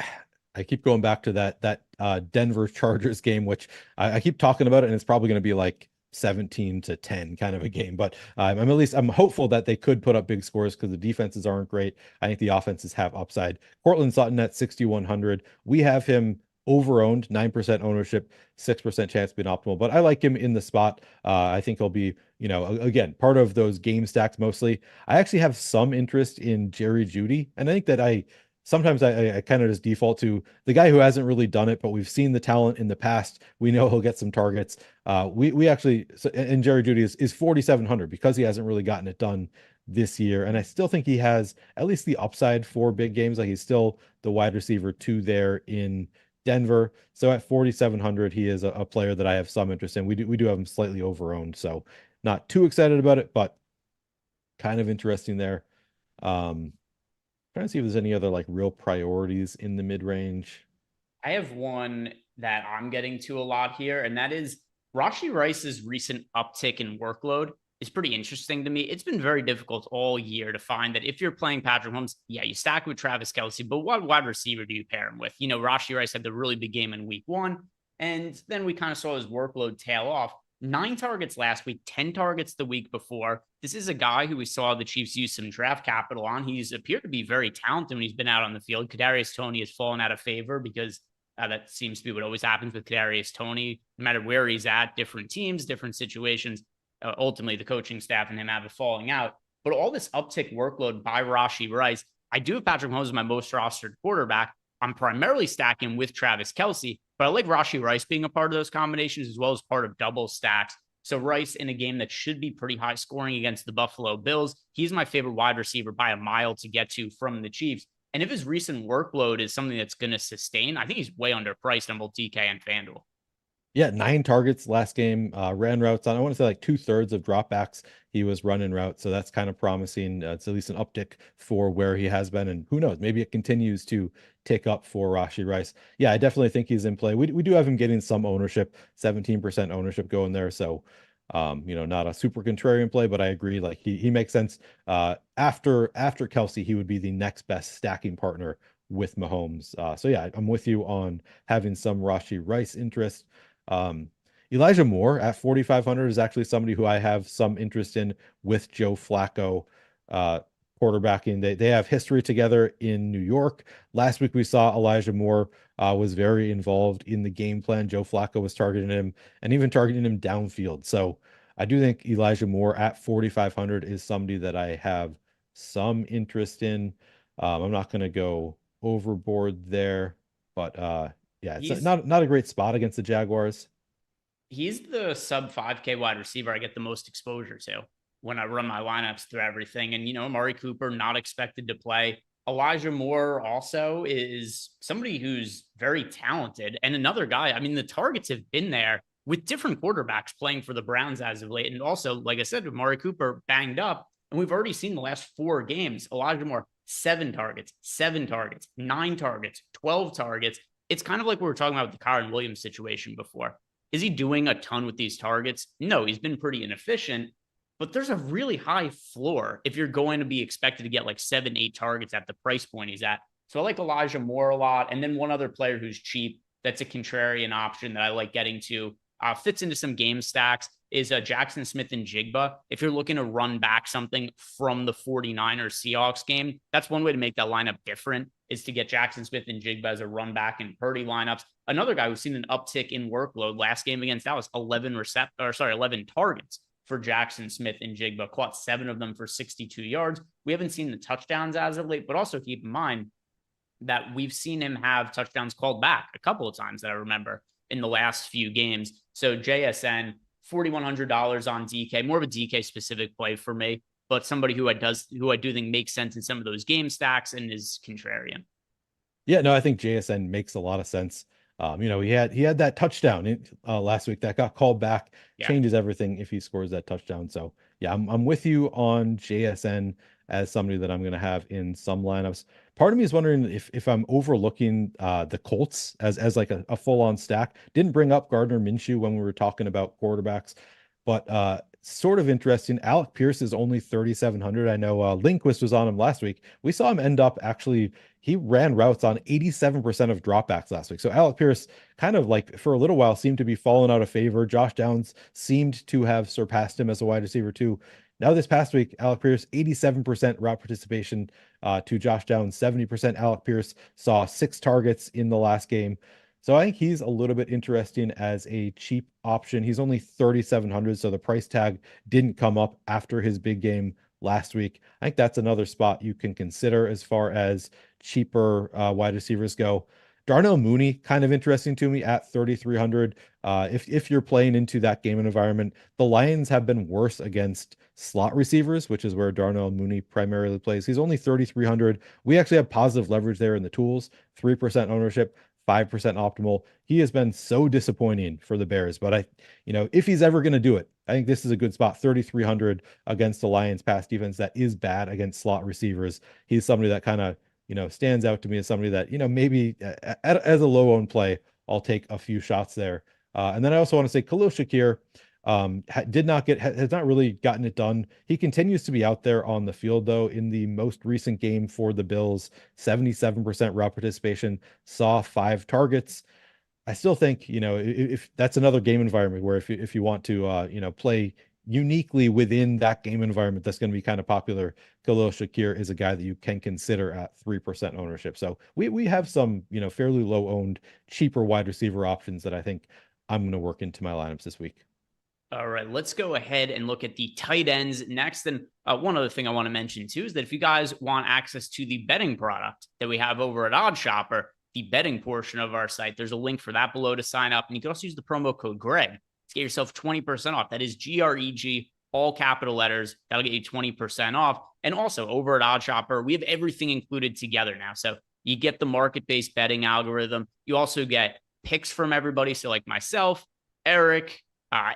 Speaker 2: I keep going back to that Denver Chargers game, which I keep talking about it, and it's probably going to be like 17-10 kind of a game. But I'm hopeful that they could put up big scores because the defenses aren't great. I think the offenses have upside. Cortland Sutton at 6,100. We have him over-owned, 9% ownership, 6% chance being optimal, but I like him in the spot. I think he'll be, again, part of those game stacks mostly. I actually have some interest in Jerry Jeudy, and I think that sometimes I kind of just default to the guy who hasn't really done it, but we've seen the talent in the past. We know he'll get some targets. We actually, and Jerry Jeudy is 4,700 because he hasn't really gotten it done this year. And I still think he has at least the upside for big games. Like he's still the wide receiver 2 there in Denver. So at 4,700, he is a player that I have some interest in. We do have him slightly over-owned, so not too excited about it, but kind of interesting there. Trying to see if there's any other like real priorities in the mid-range.
Speaker 1: I have one that I'm getting to a lot here, and that is Rashee Rice's recent uptick in workload is pretty interesting to me. It's been very difficult all year to find that if you're playing Patrick Mahomes, yeah, you stack with Travis Kelce, but what wide receiver do you pair him with? Rashee Rice had the really big game in week 1, and then we kind of saw his workload tail off. 9 targets last week, 10 targets the week before. This is a guy who we saw the Chiefs use some draft capital on. He's appeared to be very talented when he's been out on the field. Kadarius Toney has fallen out of favor because That seems to be what always happens with Kadarius Toney. No matter where he's at, different teams, different situations. Ultimately, the coaching staff and him have a falling out. But all this uptick workload by Rashee Rice, I do have Patrick Mahomes as my most rostered quarterback. I'm primarily stacking with Travis Kelce, but I like Rashee Rice being a part of those combinations as well as part of double stacks. So Rice in a game that should be pretty high scoring against the Buffalo Bills, he's my favorite wide receiver by a mile to get to from the Chiefs. And if his recent workload is something that's going to sustain, I think he's way underpriced on both DK and FanDuel.
Speaker 2: Yeah, 9 targets last game, ran routes on, I want to say like 2/3 of dropbacks. He was running routes. So that's kind of promising. It's at least an uptick for where he has been. And who knows, maybe it continues to tick up for Rashee Rice. Yeah, I definitely think he's in play. We do have him getting some ownership, 17% ownership going there. So, not a super contrarian play, but I agree. Like he makes sense. After Kelce, he would be the next best stacking partner with Mahomes. So yeah, I'm with you on having some Rashee Rice interest. Elijah Moore at 4,500 is actually somebody who I have some interest in with Joe Flacco quarterbacking. They have history together in New York. Last week we saw Elijah Moore was very involved in the game plan. Joe Flacco was targeting him and even targeting him downfield. So I do think Elijah Moore at 4,500 is somebody that I have some interest in. I'm not going to go overboard there, but yeah, it's not a great spot against the Jaguars.
Speaker 1: He's the sub 5K wide receiver I get the most exposure to when I run my lineups through everything. And, Amari Cooper not expected to play. Elijah Moore also is somebody who's very talented. And another guy, I mean, the targets have been there with different quarterbacks playing for the Browns as of late. And also, like I said, Amari Cooper banged up. And we've already seen the last 4 games, Elijah Moore, 7 targets, 9 targets, 12 targets. It's kind of like we were talking about with the Kyren Williams situation before. Is he doing a ton with these targets? No, he's been pretty inefficient, but there's a really high floor if you're going to be expected to get like 7, 8 targets at the price point he's at. So I like Elijah Moore a lot. And then one other player who's cheap, that's a contrarian option that I like getting to, fits into some game stacks, is Jackson Smith-Njigba. If you're looking to run back something from the 49ers Seahawks game, that's one way to make that lineup different, is to get Jackson Smith-Njigba as a run back in Purdy lineups. Another guy who's seen an uptick in workload last game against Dallas, 11 targets for Jackson Smith-Njigba, caught 7 of them for 62 yards. We haven't seen the touchdowns as of late, but also keep in mind that we've seen him have touchdowns called back a couple of times that I remember in the last few games. So JSN, $4,100 on DK, more of a DK specific play for me, but somebody who I do think makes sense in some of those game stacks and is contrarian.
Speaker 2: Yeah, no, I think JSN makes a lot of sense. He had that touchdown last week that got called back, changes everything if he scores that touchdown. So yeah, I'm with you on JSN as somebody that I'm going to have in some lineups. Part of me is wondering if I'm overlooking the Colts as like a full-on stack. Didn't bring up Gardner Minshew when we were talking about quarterbacks, but sort of interesting. Alec Pierce is only 3,700. I know Lindquist was on him last week. We saw him end up actually, he ran routes on 87% of dropbacks last week. So Alec Pierce kind of like for a little while seemed to be falling out of favor. Josh Downs seemed to have surpassed him as a wide receiver too. Now this past week, Alec Pierce, 87% route participation to Josh Downs, 70%. Alec Pierce saw 6 targets in the last game. So I think he's a little bit interesting as a cheap option. He's only 3,700, so the price tag didn't come up after his big game last week. I think that's another spot you can consider as far as cheaper wide receivers go. Darnell Mooney, kind of interesting to me at 3,300. If you're playing into that game environment, the Lions have been worse against slot receivers, which is where Darnell Mooney primarily plays. He's only 3,300. We actually have positive leverage there in the tools, 3% ownership, 5% optimal. He has been so disappointing for the Bears, but if he's ever going to do it, I think this is a good spot. 3,300 against the Lions pass defense that is bad against slot receivers. He's somebody that kind of stands out to me as somebody that maybe as a low owned play, I'll take a few shots there. And then I also want to say Khalil Shakir has not really gotten it done. He continues to be out there on the field though. In the most recent game for the Bills, 77% route participation, saw 5 targets. I still think, if that's another game environment where if you want to, play uniquely within that game environment that's going to be kind of popular, Khalil Shakir is a guy that you can consider at 3% ownership. So we have some, fairly low owned, cheaper wide receiver options that I think I'm going to work into my lineups this week.
Speaker 1: All right, let's go ahead and look at the tight ends next. And one other thing I want to mention too is that if you guys want access to the betting product that we have over at Odd Shopper, the betting portion of our site, there's a link for that below to sign up. And you can also use the promo code Greg to get yourself 20% off. That is GREG, all capital letters. That'll get you 20% off. And also over at Odd Shopper, we have everything included together now. So you get the market-based betting algorithm. You also get picks from everybody. So like myself, Eric,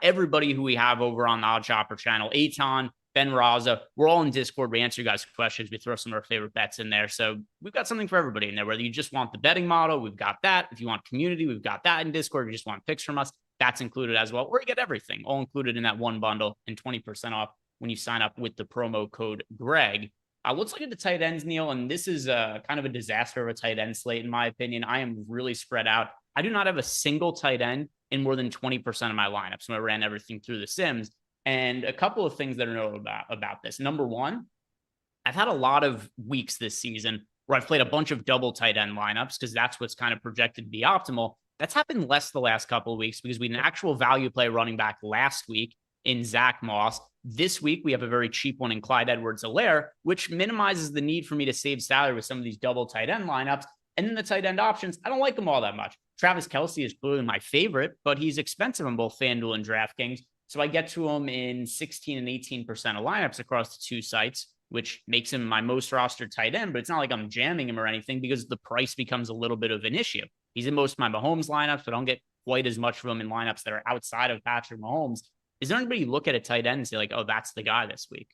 Speaker 1: everybody who we have over on the Odd Shopper channel, Eitan, Ben Raza, we're all in Discord. We answer you guys' questions. We throw some of our favorite bets in there. So we've got something for everybody in there. Whether you just want the betting model, we've got that. If you want community, we've got that in Discord. If you just want picks from us, that's included as well. Or you get everything all included in that one bundle and 20% off when you sign up with the promo code Greg. Let's look at the tight ends, Neil. And this is kind of a disaster of a tight end slate, in my opinion. I am really spread out. I do not have a single tight end in more than 20% of my lineups when I ran everything through the Sims. And a couple of things that are notable about this. Number one, I've had a lot of weeks this season where I've played a bunch of double tight end lineups because that's what's kind of projected to be optimal. That's happened less the last couple of weeks because we had an actual value play running back last week in Zach Moss. This week, we have a very cheap one in Clyde Edwards-Helaire, which minimizes the need for me to save salary with some of these double tight end lineups. And then the tight end options, I don't like them all that much. Travis Kelce is clearly my favorite, but he's expensive on both FanDuel and DraftKings. So I get to him in 16 and 18% of lineups across the two sites, which makes him my most rostered tight end. But it's not like I'm jamming him or anything because the price becomes a little bit of an issue. He's in most of my Mahomes lineups, but I don't get quite as much of him in lineups that are outside of Patrick Mahomes. Is there anybody you look at a tight end and say like, oh, that's the guy this week?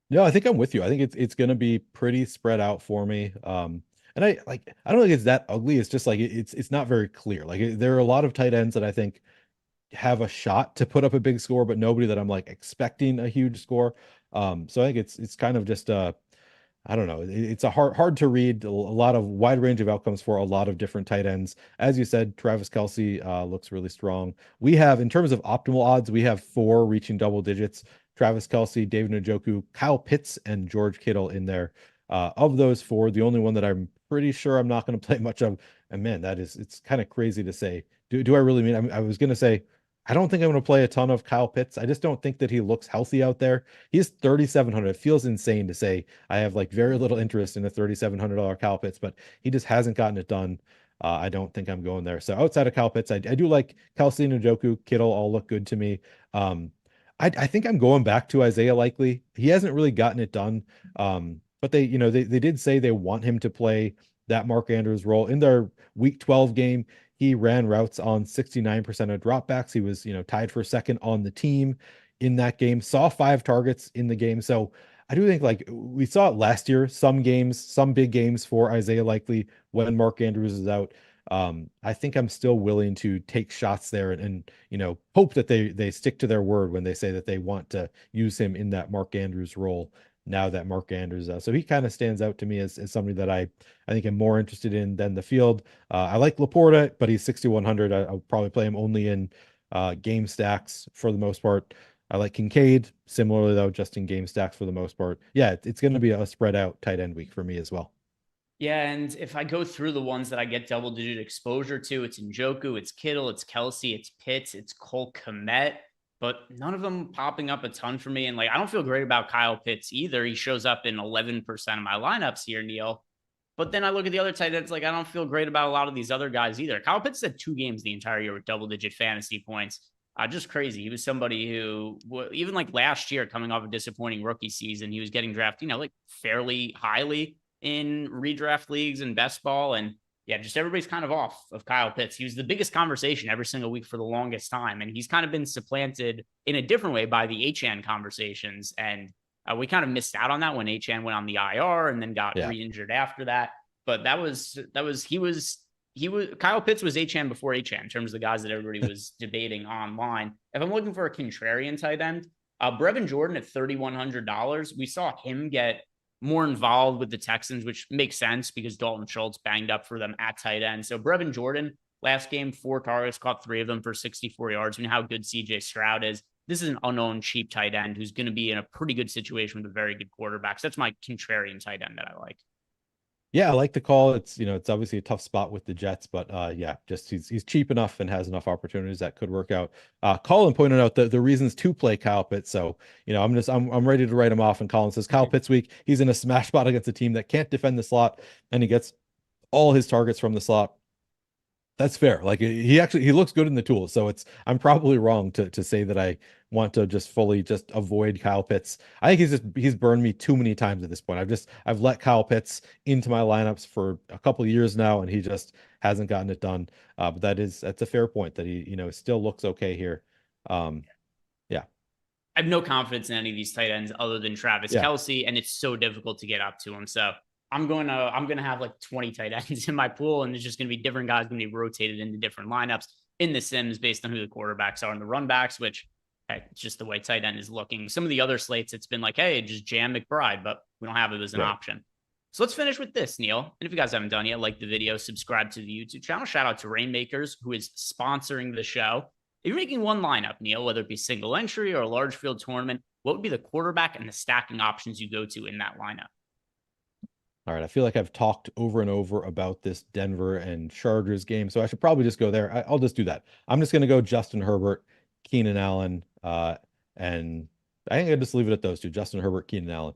Speaker 2: No, I think I'm with you. I think it's going to be pretty spread out for me. And I don't think it's that ugly. It's just like it's not very clear. Like there are a lot of tight ends that I think have a shot to put up a big score, but nobody that I'm like expecting a huge score. So I think it's kind of just I don't know. It's a hard to read. A lot of wide range of outcomes for a lot of different tight ends. As you said, Travis Kelce looks really strong. We have, in terms of optimal odds, we have 4 reaching double digits. Travis Kelce, David Njoku, Kyle Pitts, and George Kittle in there. Of those 4, the only one that I'm pretty sure I'm not going to play much of, and man, it's kind of crazy to say. Do I really mean? I was going to say, I don't think I'm going to play a ton of Kyle Pitts. I just don't think that he looks healthy out there. He's 3,700. It feels insane to say I have like very little interest in a $3,700 Kyle Pitts, but he just hasn't gotten it done. I don't think I'm going there. So outside of Kyle Pitts, I do like Kelce, Njoku, Kittle all look good to me. I think I'm going back to Isaiah Likely. He hasn't really gotten it done. But they did say they want him to play that Mark Andrews role in their week 12 game. He ran routes on 69% of dropbacks. He was, tied for second on the team in that game, saw 5 targets in the game. So I do think like we saw it last year, some games, some big games for Isaiah Likely when Mark Andrews is out. I think I'm still willing to take shots there and hope that they stick to their word when they say that they want to use him in that Mark Andrews role now that Mark Andrews so he kind of stands out to me as somebody that I think I'm more interested in than the field. I like Laporta, but he's 6,100. I'll probably play him only in game stacks for the most part. I like Kincaid similarly though, just in game stacks for the most part. Yeah, it's going to be a spread out tight end week for me as well.
Speaker 1: Yeah, and if I go through the ones that I get double-digit exposure to, it's Njoku, it's Kittle, it's Kelce, it's Pitts, it's Cole Kmet, but none of them popping up a ton for me. And like, I don't feel great about Kyle Pitts either. He shows up in 11% of my lineups here, Neil. But then I look at the other tight ends, like I don't feel great about a lot of these other guys either. Kyle Pitts had 2 games the entire year with double-digit fantasy points. Just crazy. He was somebody who, even like last year, coming off a disappointing rookie season, he was getting drafted, like fairly highly in redraft leagues and best ball. And yeah, just everybody's kind of off of Kyle Pitts. He was the biggest conversation every single week for the longest time. And he's kind of been supplanted in a different way by the Achane conversations. And we kind of missed out on that when Achane went on the IR and then got re-injured after that. But Kyle Pitts was Achane before Achane in terms of the guys that everybody was debating online. If I'm looking for a contrarian tight end, Brevin Jordan at $3,100, we saw him get more involved with the Texans, which makes sense because Dalton Schultz banged up for them at tight end. So Brevin Jordan, last game, 4 targets, caught 3 of them for 64 yards. We know how good CJ Stroud is. this is an unknown cheap tight end who's going to be in a pretty good situation with a very good quarterback. So that's my contrarian tight end that I like.
Speaker 2: Yeah, I like the call. It's, it's obviously a tough spot with the Jets, but yeah, just he's cheap enough and has enough opportunities that could work out. Colin pointed out the reasons to play Kyle Pitts. So, I'm ready to write him off. And Colin says Kyle Pitts week, he's in a smash spot against a team that can't defend the slot, and he gets all his targets from the slot. That's fair. Like he looks good in the tools. So I'm probably wrong to say that I want to just fully just avoid Kyle Pitts. I think he's burned me too many times at this point. I've let Kyle Pitts into my lineups for a couple of years now, and he just hasn't gotten it done. But that's a fair point that he, still looks okay here. Yeah.
Speaker 1: I have no confidence in any of these tight ends other than Travis Kelce, and it's so difficult to get up to him. So I'm gonna have like 20 tight ends in my pool, and there's just gonna be different guys gonna be rotated into different lineups in the Sims based on who the quarterbacks are and the run backs, which it's just the way tight end is looking. Some of the other slates, it's been like, hey, just jam McBride, but we don't have it as an option. So let's finish with this, Neil. And if you guys haven't done yet, like the video, subscribe to the YouTube channel. Shout out to Rainmakers, who is sponsoring the show. If you're making one lineup, Neil, whether it be single entry or a large field tournament, what would be the quarterback and the stacking options you go to in that lineup?
Speaker 2: All right, I feel like I've talked over and over about this Denver and Chargers game, so I should probably just go there. I'll just do that. I'm just going to go Justin Herbert, Keenan Allen, and I think I'll just leave it at those two, Justin Herbert, Keenan Allen.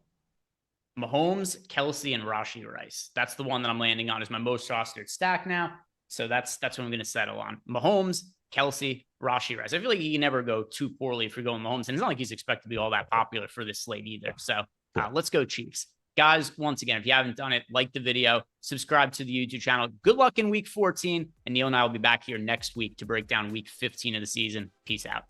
Speaker 1: Mahomes, Kelce, and Rashee Rice. That's the one that I'm landing on as my most rostered stack now. So that's what I'm going to settle on. Mahomes, Kelce, Rashee Rice. I feel like you can never go too poorly if you're going Mahomes, and it's not like he's expected to be all that popular for this slate either. So let's go Chiefs. Guys, once again, if you haven't done it, like the video, subscribe to the YouTube channel. Good luck in week 14, and Neil and I will be back here next week to break down week 15 of the season. Peace out.